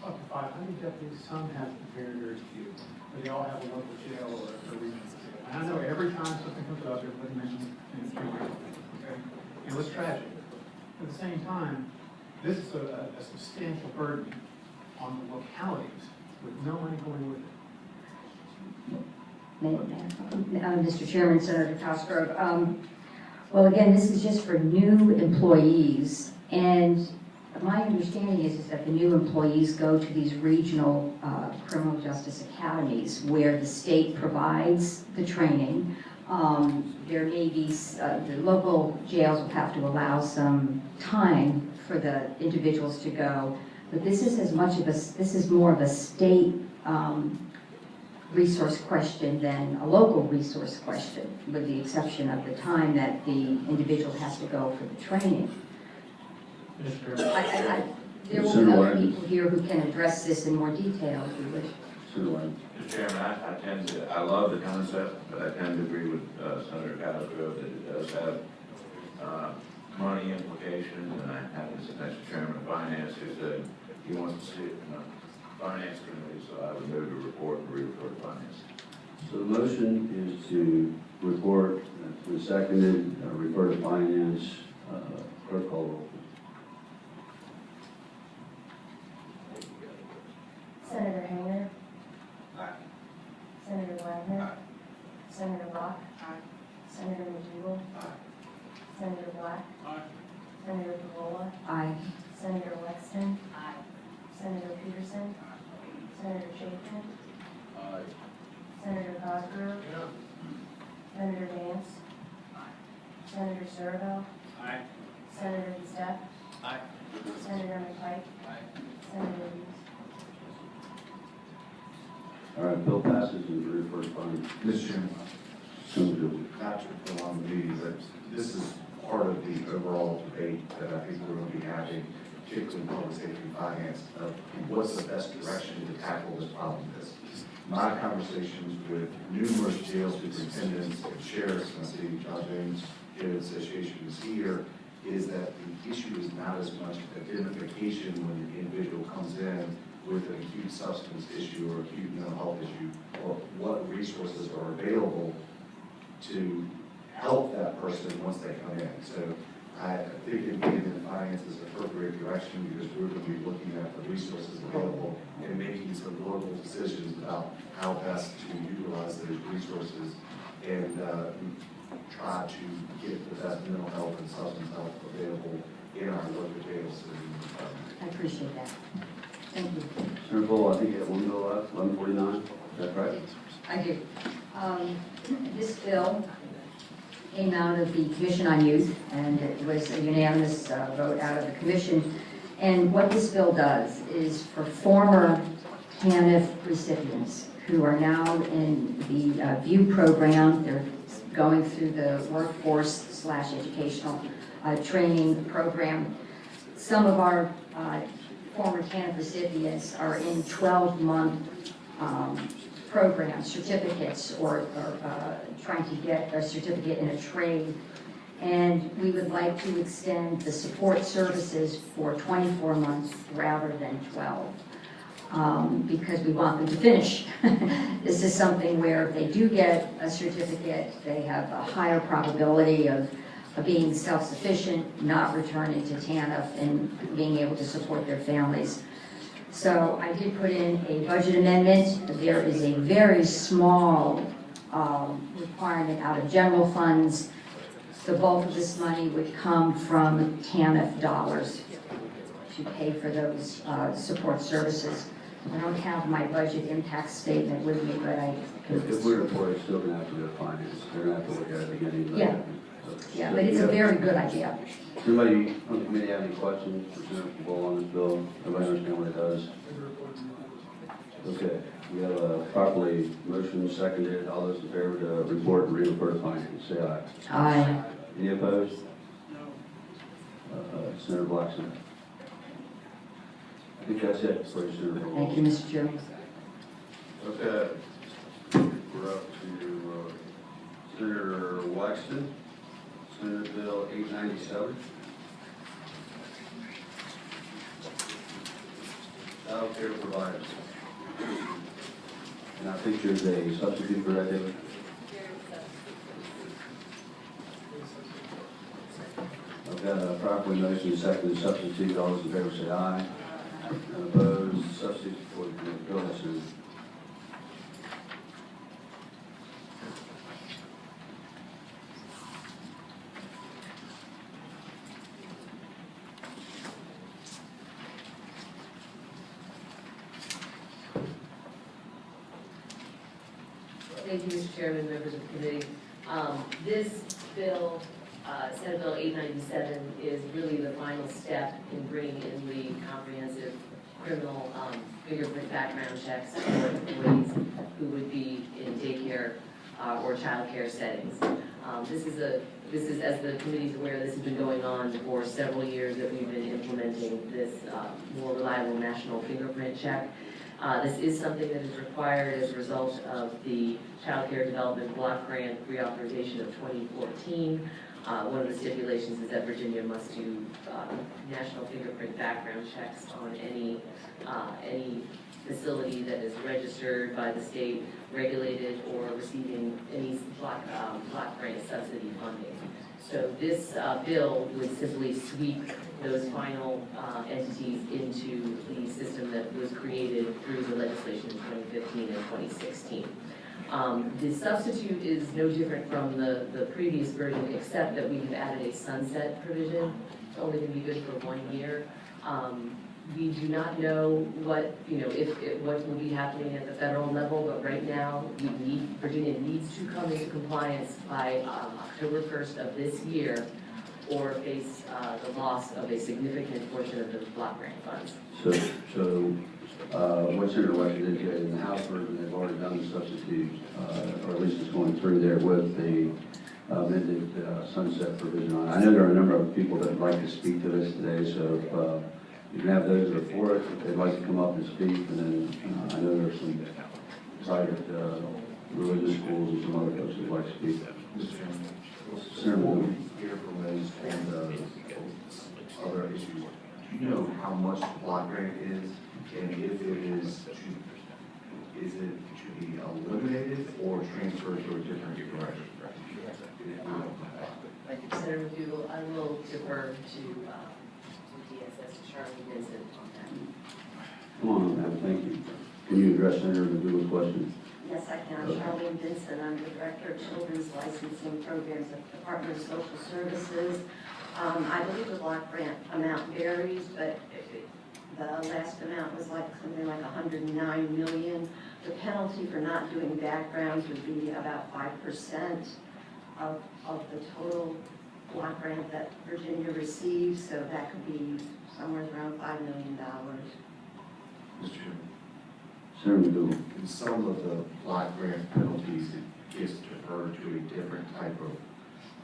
up to 500 deputies, some have very, very few, but they all have a local jail or a regional jail. And I know every time something comes up, everybody mentions okay? And it was tragic. At the same time, this is a substantial burden on the localities with no money going with it. Mr. Chairman, Senator Cosgrove. Well, again, this is just for new employees, and my understanding is that the new employees go to these regional criminal justice academies where the state provides the training. There may be, the local jails will have to allow some time for the individuals to go, but this is more of a state resource question than a local resource question, with the exception of the time that the individual has to go for the training. There will be other people here who can address this in more detail if you wish. Mr. Chairman, I love the concept, but I tend to agree with Senator Cosgrove that it does have money implications, and I happen to sit next to Chairman of Finance who said he wants to see it in the Finance Committee, so I would move to report and re-refer to Finance. So the motion is to report, it's been seconded, refer to Finance. Clerk call roll. Senator Hayner. Aye. Senator Wagner. Aye. Senator Locke. Aye. Senator McDougal. Aye. Senator Black. Aye. Senator Pavola. Aye. Senator Wexton. Senator Peterson. Senator Chafin. Aye. Senator Cosgrove. Senator Vance. Senator Surville. Aye. Senator Steph. Aye. Senator McPike. Senator Hughes. All right, bill passes and refer to Finance. Mr. Chairman, Senator not to prolong the meeting, but this is part of the overall debate that I think we're going to be having, particularly in public safety and finance, of what's the best direction to tackle this problem is. My conversations with numerous jail superintendents and sheriffs, and I see John James, Jail Association is here, is that the issue is not as much identification when the individual comes in with an acute substance issue or acute mental health issue, or what resources are available to help that person once they come in. So I think it being in finance is an appropriate direction because we're going to be looking at the resources available and making some local decisions about how best to utilize those resources and try to get the best mental health and substance health available appreciate that. Thank you. Senator Bull, I think you have one bill left, 1149, is that right? I do. This bill came out of the Commission on Youth, and it was a unanimous vote out of the commission. And what this bill does is for former TANF recipients who are now in the VIEW program, they're going through the workforce/educational training program. Some of our former TANF recipients are in 12-month programs, certificates, or trying to get a certificate in a trade. And we would like to extend the support services for 24 months rather than 12, because we want them to finish. This is something where if they do get a certificate, they have a higher probability of being self-sufficient, not returning to TANF, and being able to support their families. So I did put in a budget amendment. There is a very small requirement out of general funds. The bulk of this money would come from TANF dollars to pay for those support services. I don't have my budget impact statement with me, but I could. If we're for it, it's still going to have to go to finance. They're going to have to look at it again. Yeah. Yeah, but it's a very good idea. Anybody on the committee have any questions for Senator Bull on this bill? Everybody understand what it does? Okay, we have a properly motion seconded. All those in favor to report and refer to finance, say aye. Aye. Any opposed? Senator Blackson. I think that's it for you, Senator Bull. Thank you, Mr. Chairman. Okay, we're up to Senator Waxton. Senate Bill 897. Child care providers. And I think there's a substitute for that, David. I've got a properly motion second to substitute. All those in favor say aye. And opposed, substitute for the bill. Senator. Thank you, Mr. Chairman, members of the committee. This bill, Senate Bill 897, is really the final step in bringing in the comprehensive criminal fingerprint background checks for employees who would be in daycare or child care settings. This is, as the committee's aware, this has been going on for several years that we've been implementing this more reliable national fingerprint check. This is something that is required as a result of the Child Care Development Block Grant reauthorization of 2014. One of the stipulations is that Virginia must do national fingerprint background checks on any facility that is registered by the state, regulated, or receiving any block grant subsidy funding. So this bill would simply sweep those final entities into the system that was created through the legislation in 2015 and 2016. The substitute is no different from the previous version, except that we have added a sunset provision. It's only going to be good for 1 year. We do not know what, what will be happening at the federal level, but right now, Virginia needs to come into compliance by October 1st of this year, or face the loss of a significant portion of the block grant funds. So what Senator Wexler indicated in the House version, they've already done the substitute, or at least it's going through there with the amended sunset provision on it. I know there are a number of people that would like to speak to this today, so you can have those that are for it if they'd like to come up and speak, and then I know there's some private religious schools and some other folks that would like to speak. Mr. Chairman, Senator Moore. here from those and other issues. Do you know how much the block grant is, and if it is to be eliminated or transferred to a different direction? Senator McDougal, I will defer to DSS, to Charlie Vincent on that. Come on, ma'am, thank you. Can you address Senator McDougal's question? Yes, I can. Charlene Vincent, I'm the Director of Children's Licensing Programs at the Department of Social Services. I believe the block grant amount varies, but The last amount was like something like 109 million. The penalty for not doing backgrounds would be about 5% of the total block grant that Virginia receives, so that could be somewhere around $5 million. Mr. Chairman, Senator McDougal. in some of the block grant penalties, it gets deferred to a different type of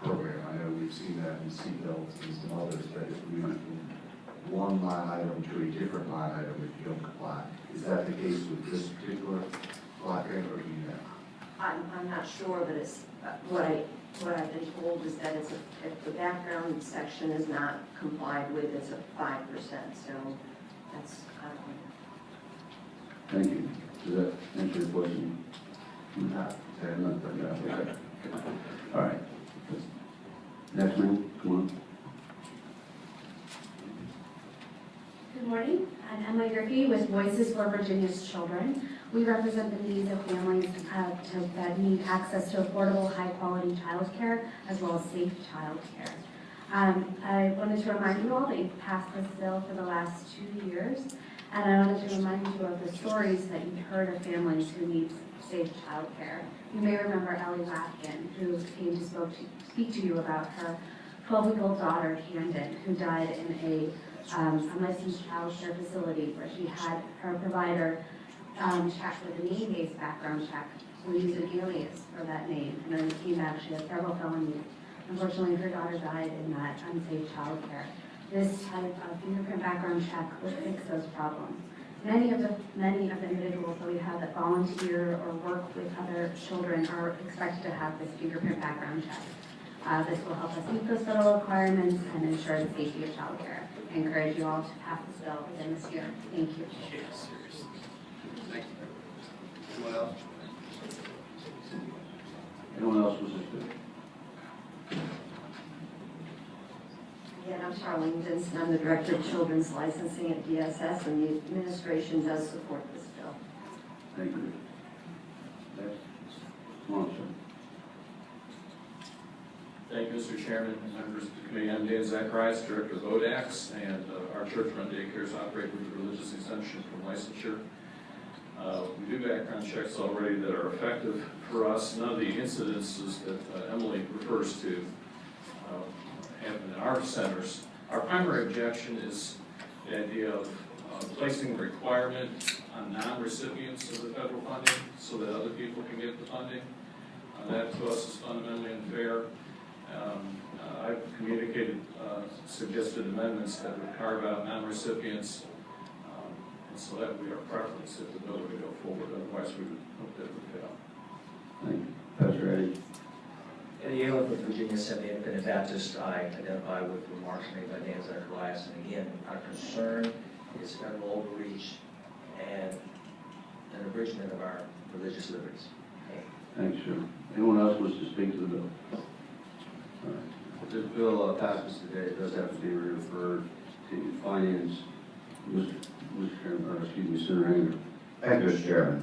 program. I know we've seen that in seatbelts and some others, that if we move from one line item to a different line item if you don't comply. Is that the case with this particular block grant, or do you know? I'm not sure, but it's, what I've been told is that it's if the background section is not complied with, it's a 5%, so that's, Thank you. Does that answer your question? No. Okay. All right. Next man, come on. Good morning. I'm Emma Griffey with Voices for Virginia's Children. We represent the needs of families that need access to affordable, high-quality childcare as well as safe childcare. I wanted to remind you all that you've passed this bill for the last 2 years, and I wanted to remind you of the stories that you've heard of families who need safe childcare. You may remember Ellie Watkin, who came to speak to you about her 12-week-old daughter, Camden, who died in a unlicensed child care facility where she had her provider check with a name-based background check. We used an alias for that name, and then it came back she had several felonies. Unfortunately, her daughter died in that unsafe child care. This type of fingerprint background check would fix those problems. Many of the individuals that we have that volunteer or work with other children are expected to have this fingerprint background check. This will help us meet those federal requirements and ensure the safety of child care. I encourage you all to pass this bill within this year. Thank you. Anyone else? Anyone else was interested? Again, I'm Charlene Vinson. I'm the Director of Children's Licensing at DSS, and the administration does support this bill. Thank you. Next. Come on, sir. Thank you, Mr. Chairman and members of the committee. I'm Dan Zacharias, Director of ODAX, and our church-run daycares operate with a religious exemption from licensure. We do background checks already that are effective for us. None of the incidences that Emily refers to happen in our centers. Our primary objection is the idea of placing a requirement on non-recipients of the federal funding so that other people can get the funding. That to us is fundamentally unfair. I've communicated suggested amendments that would carve out non-recipients, and so that would be our preference if the bill were to go forward. Otherwise, we would hope that it would fail. Thank you. Pastor Eddie. Eddie Allen with Virginia Seventh Independent Baptist. I identify with remarks made by Dan Zacharias, and again, our concern is federal overreach and an abridgment of our religious liberties. Thanks, sir. Anyone else wish to speak to the bill? All right. If this bill passes today, it does have to be referred to finance. Mr. Chairman, or excuse me, Senator Anger. Thank you, Mr. Chairman.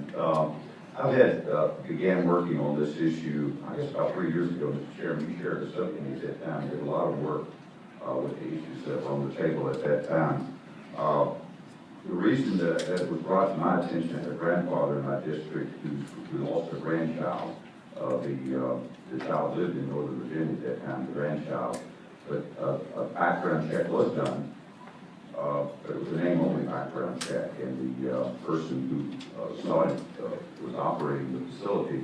Began working on this issue, I guess about 3 years ago, Mr. Chairman. You chaired the subcommittee at that time. Did a lot of work with the issues that were on the table at that time. The reason that it was brought to my attention, I had a grandfather in my district who lost a grandchild. The child lived in Northern Virginia at that time, the grandchild. But a background check was done, but it was a name-only background check, and the person who saw it was operating the facility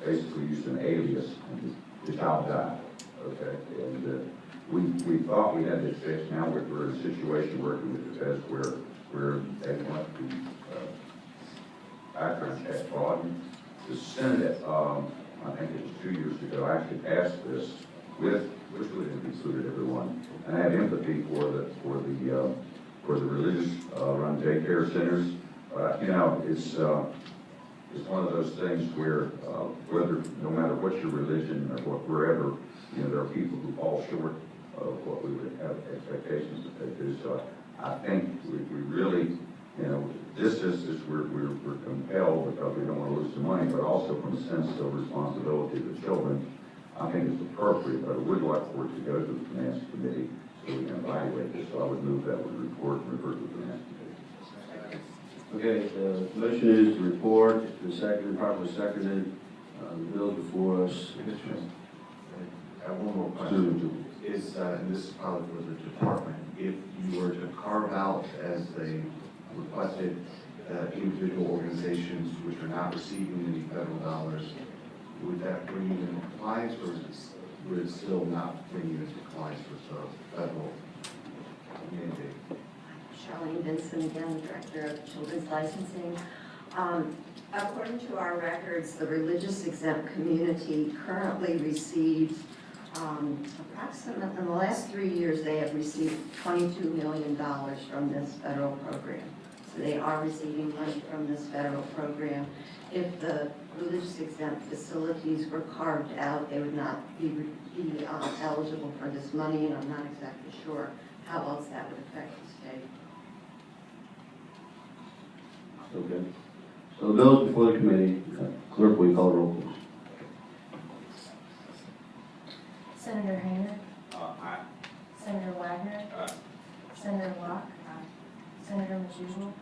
basically used an alias, and the child died. Okay, and we thought we had this fixed. Now we're in a situation working with the feds where they want the background check broadened. The Senate, I think it was 2 years ago, actually passed this which would have included everyone. And I have empathy for the religious run daycare centers. You know, it's one of those things where no matter what your religion or wherever, you know, there are people who fall short of what we would have expectations that they do. So I think we really, you know, this is we're compelled because we don't want to lose the money, but also from a sense of responsibility to children. I think it's appropriate, but I would like for it to go to the Finance Committee so we can have evaluate this, so I would move that with the report and refer to the finance committee. Okay, the motion is to report, the second, properly seconded, the bill before us. I have one more question. Is, and this is probably for the department, if you were to carve out as they requested, individual organizations which are not receiving any federal dollars, would that bring you into compliance, or would it still not bring you into compliance with the federal mandate? Charlene Benson again, Director of Children's Licensing. According to our records, the religious exempt community currently receives approximately, in the last 3 years, they have received $22 million from this federal program. So they are receiving money from this federal program. If the religious exempt facilities were carved out, they would not be eligible for this money, and I'm not exactly sure how else that would affect the state. Okay. So the bill is before the committee. Clerk, will you call the roll, please? Senator Hayner. Aye. Senator Wagner. Aye. Senator Locke. Senator Majewski.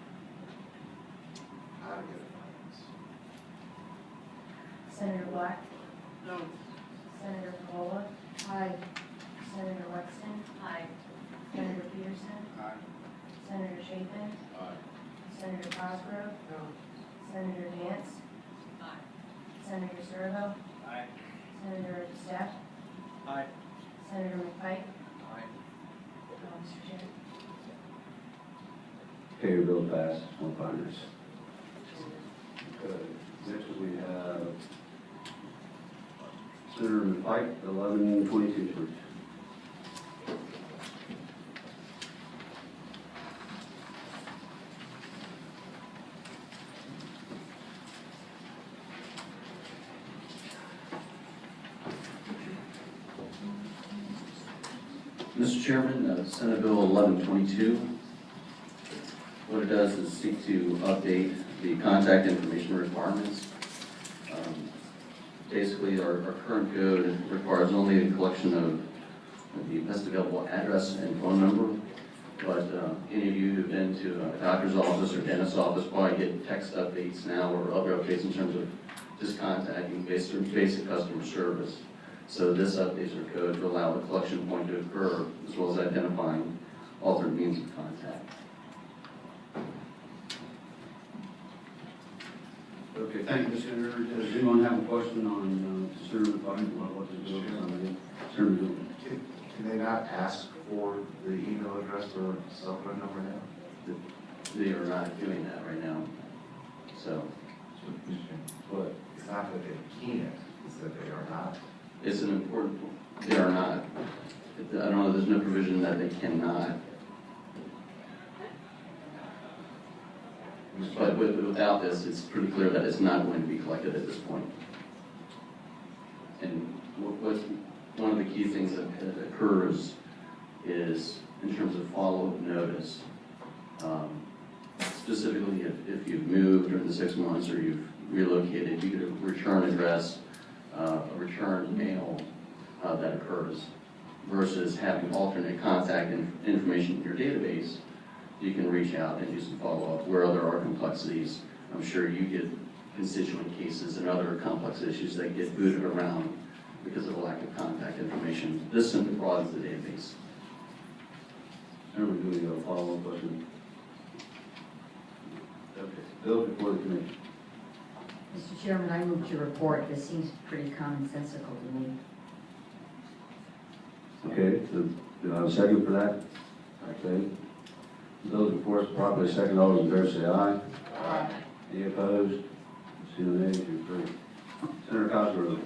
Senator Black. No. Senator Corolla. Aye. Senator Wexton. Aye. Senator Peterson. Aye. Senator Chapin. Aye. Senator Cosgrove. No. Senator Dance. Senator Servo. Aye. Senator Steph. Aye. Senator McPike. Aye. Mr. Chair. Okay, your bill passed, one finance. Okay, next we have Senator McPike, 1122, please. Mr. Chairman, Senate Bill 1122, what it does is seek to update the contact information requirements. Basically, our current code requires only the collection of the best available address and phone number, but any of you who've been to a doctor's office or dentist's office probably get text updates now or other updates in terms of just contacting basic customer service. So this updates our code to allow the collection point to occur, as well as identifying alternate means of contact. Okay, thank you, Senator. Does anyone have a question on Senator McPike, what this bill is on? Senator, Can they not ask for the email address or cell phone number now? They are not doing that right now, so. But it's not that they can't, it's that they are not. It's an important, they are not. I don't know, there's no provision that they cannot. But without this, it's pretty clear that it's not going to be collected at this point. And one of the key things that occurs is in terms of follow-up notice. Specifically, if you've moved during the 6 months or you've relocated, you get a return address, a return mail that occurs, versus having alternate contact information in your database. You can reach out and do some follow-up where there are complexities. I'm sure you get constituent cases and other complex issues that get booted around because of a lack of contact information. This simply broadens the database. Senator, do you have a follow-up question? Okay, bill before the committee. Mr. Chairman, I move to report. This seems pretty commonsensical to me. Okay, so do I have a second for that? Okay. Those before us properly second, all those in favor say aye. Aye. Any opposed? See no nays, you're approved. Senator Cosgrove.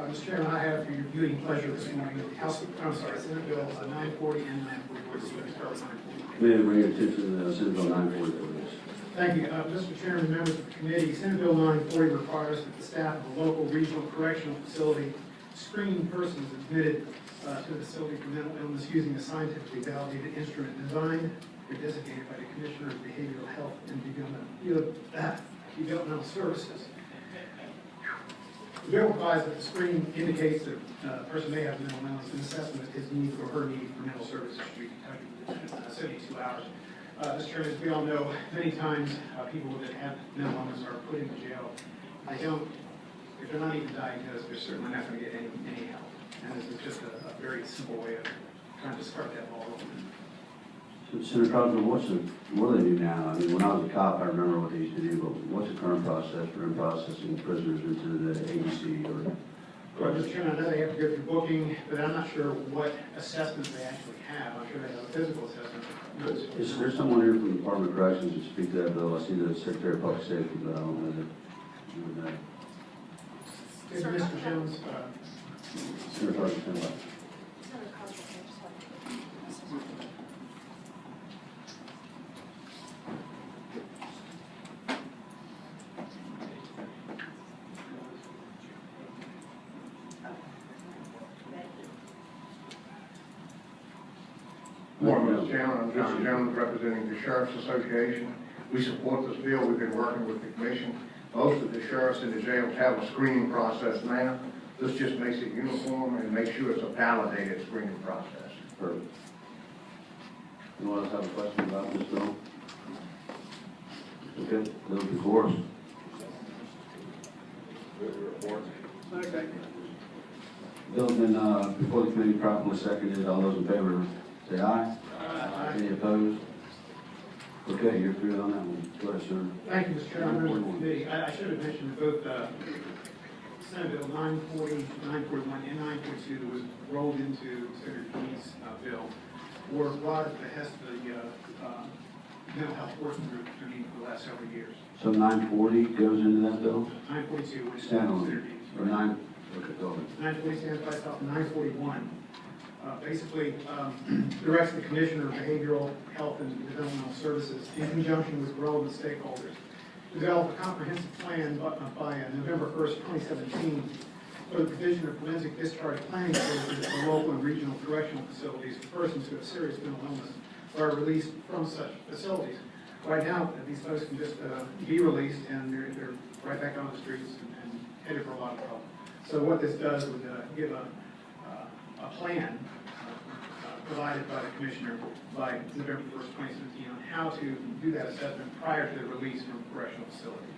Mr. Chairman, I have for your viewing pleasure this morning, Senate Bill 940 and 941. May I bring your attention to Senate Bill 940, please? Thank you. Mr. Chairman, members of the committee, Senate Bill 940 requires that the staff of a local regional correctional facility screen persons admitted to the facility for mental illness using a scientifically validated instrument designed or designated by the Commissioner of Behavioral Health and Developmental Services. The bill provides that the screen indicates that a person may have mental illness, and assessment of his need or her need for mental services should be conducted within 72 hours. Mr. Chairman, as we all know, many times people that have mental illness are put into jail. If they're not even diagnosed, they're certainly not going to get any help. And this is just a very simple way of trying to start that ball rolling. So, Senator Cosmo, what do they do now? I mean, when I was a cop, I remember what they used to do, but what's the current process for processing prisoners into the ABC or? Well, Mr. Chairman, I know they have to go through booking, but I'm not sure what assessments they actually have. I'm sure they have a physical assessment. Is there someone here from the Department of Corrections to speak to that bill? I see the Secretary of Public Safety, but I don't know that you would know. Is Mr. Jones? Senator Cosmo. Morning, Mr. Chairman. I'm Jesse Jones, representing the Sheriff's Association. We support this bill. We've been working with the commission. Most of the sheriffs in the jails have a screening process now. This just makes it uniform and makes sure it's a validated screening process. Perfect. Anyone else have a question about this bill? Okay, bill before us. Bill's been before the committee, properly seconded. All those in favor say aye. Aye. Any opposed? Okay, you're through on that one. Go ahead, sir. Thank you, Mr. Chairman, members of the committee. I should have mentioned that both Senate Bill 940, 941, and 942 that was rolled into Senator Key's bill were brought at the behest of the mental health working group for the last several years. So 940 goes into that bill? 942 was Stand Senator on Key's. or 9, okay, go ahead. 940 stands by itself, 941. Basically directs the Commissioner of Behavioral Health and Developmental Services in conjunction with relevant stakeholders to develop a comprehensive plan by November 1st, 2017 for the provision of forensic discharge planning services for local and regional correctional facilities for persons who have serious mental illness or are released from such facilities. Right now, these folks can just be released and they're right back on the streets and headed for a lot of trouble. So what this does would give a plan provided by the Commissioner by November 1st, 2017 on how to do that assessment prior to the release from a correctional facility.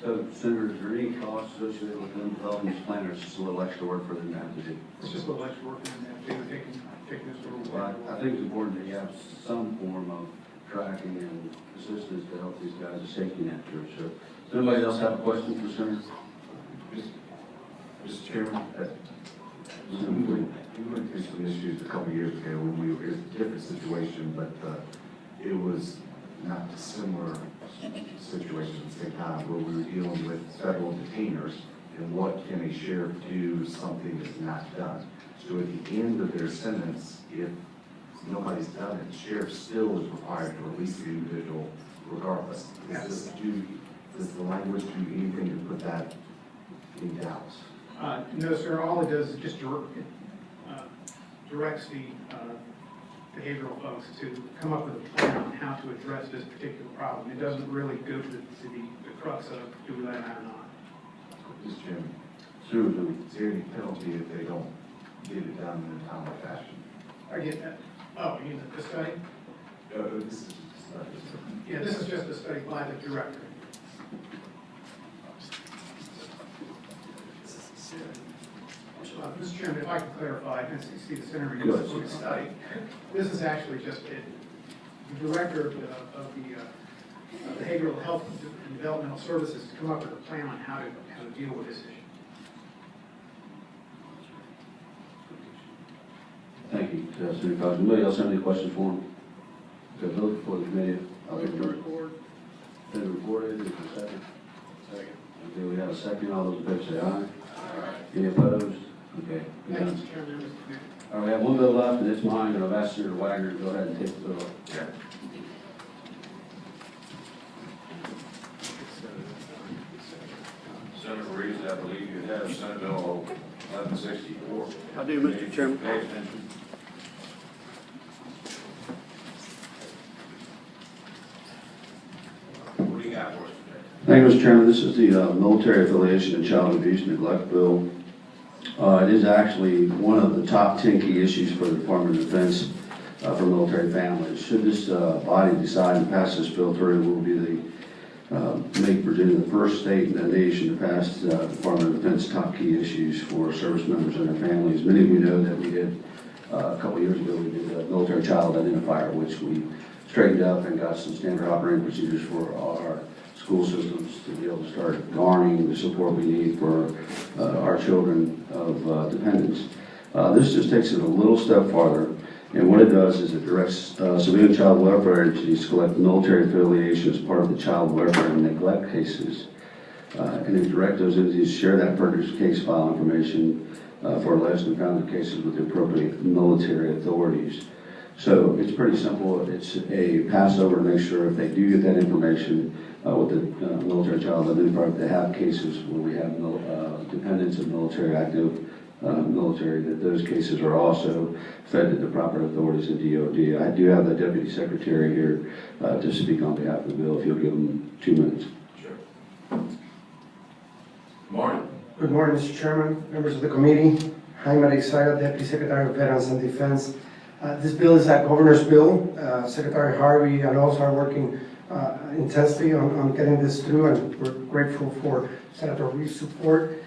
So, Senator, is there any cost associated with them developing this plan, or is it just a little extra work for them to have to do? It's just a little extra work for them to have to do, taking this sort of Well, I think it's important that you have some form of tracking and assistance to help these guys, a safety net here. So, does anybody else have a question for Senator? Mr. Chairman, we went through some issues a couple years ago when it was a different situation, but it was not a similar situation at the same time where we were dealing with federal detainers and what can a sheriff do if something is not done. So at the end of their sentence, if nobody's done it, the sheriff still is required to release the individual regardless. Does the language do anything to put that in doubt? No, sir. All it does is just directs the behavioral folks to come up with a plan on how to address this particular problem. It doesn't really go to the crux of do we let them out or not. Mr. Chairman, Sure. is there any penalty if they don't get it done in a timely fashion? I get that. Oh, you mean the study? This is just a study. Yeah, this is just a study by the director. Mr. Chairman, if I can clarify, I see the Senator uses the study. This is actually just the director of the Behavioral Health and Developmental Services to come up with a plan on how to deal with this issue. Thank you, Senator Cox. Anybody else have any questions for him? Okay, vote before the committee. Been reported. Is there a second? Second. Okay, we have a second. All those in favor say aye. Aye. Any opposed? Okay. Thank you, Mr. Chairman. All right, we have one bill left, and it's mine, and I've asked Senator Wagner to go ahead and take the bill. Yeah. believe you have Senate Bill 1164. I do, Mr. Chairman. Pay attention. What do you got for us today? Thank you, Mr. Chairman. This is the Military Affiliation and Child Abuse Neglect Bill. It is actually one of the top 10 key issues for the Department of Defense for military families. Should this body decide to pass this bill through, we'll be make Virginia the first state in the nation to pass the Department of Defense top key issues for service members and their families. Many of you know that we did, a couple of years ago, we did a military child identifier, which we straightened up and got some standard operating procedures for our school systems to be able to start garnering the support we need for our children of dependents. This just takes it a little step farther, and what it does is it directs civilian child welfare entities to collect military affiliation as part of the child welfare and neglect cases, and it directs those entities to share that pertinent case file information for alleged and founded cases with the appropriate military authorities. So it's pretty simple. It's a pass-over to make sure if they do get that information with the military child identifier, they have cases where we have dependents of military, active military, that those cases are also fed to the proper authorities in DOD. I do have the Deputy Secretary here to speak on behalf of the bill, if you'll give them 2 minutes. Sure. Good morning. Good morning, Mr. Chairman, members of the committee. Jaime Areixaga, Deputy Secretary of Veterans and Defense. This bill is a governor's bill. Secretary Harvey and also are working intensely on getting this through, and we're grateful for Senator Reed's support.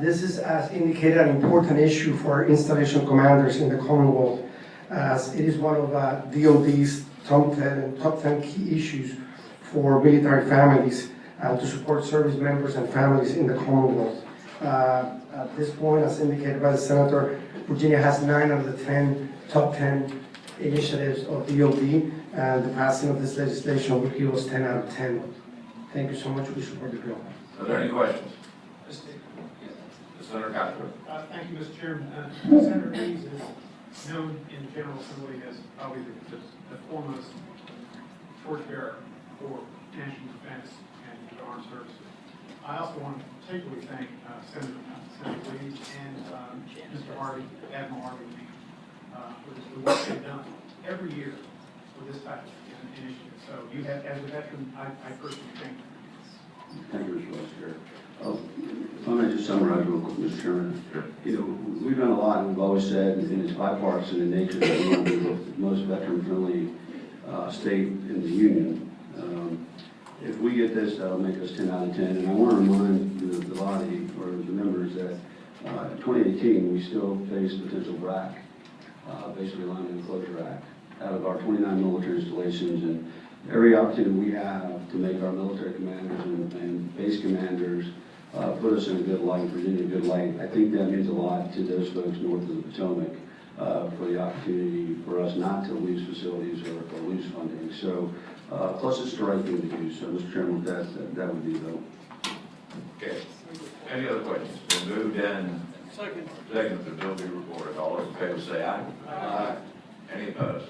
This is, as indicated, an important issue for installation commanders in the Commonwealth, as it is one of DOD's top 10 key issues for military families to support service members and families in the Commonwealth. At this point, as indicated by the Senator, Virginia has 9 out of the 10 top 10 initiatives of DOD, and the passing of this legislation would give us 10 out of 10. Thank you so much. We support the bill. Are there any questions? Senator Castro. Thank you, Mr. Chairman. Senator Hayes is known in the General Assembly as probably the foremost torchbearer for national defense and the armed services. I also want to particularly thank Senator Reed and Mr. Harvey, Admiral Harvey, for the work they've done every year for this type of initiative. So you have, as a veteran, I personally thank you. Thank you, Mr. Vice Chair. Let me just summarize real quick, Mr. Chairman. Sure. You know, we've done a lot, and we've always said, and it's bipartisan in nature, that we want to be the most veteran-friendly state in the union. If we get this, that'll make us 10 out of 10. And I want to remind the body or the members that in 2018, we still face potential BRAC, Basic Realignment and Closure Act, out of our 29 military installations. And every opportunity we have to make our military commanders and base commanders put us in a good light, Virginia, a good light. I think that means a lot to those folks north of the Potomac for the opportunity for us not to lose facilities or lose funding. So, plus it's the right thing to do. So, Mr. Chairman, that would be the vote. Okay. Any other questions? Been moved and second the bill be reported. All those in favor say aye. Aye. Any opposed?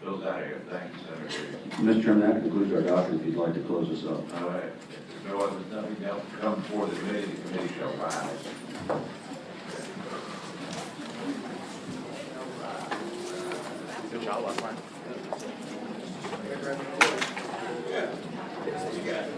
Bill's out of here. Thank you, Senator Reed. Mr. Chairman, that concludes our document. If you'd like to close this up. All right. If there's no other, nothing else to come before the committee shall rise. Good job last night. Yeah. You got it.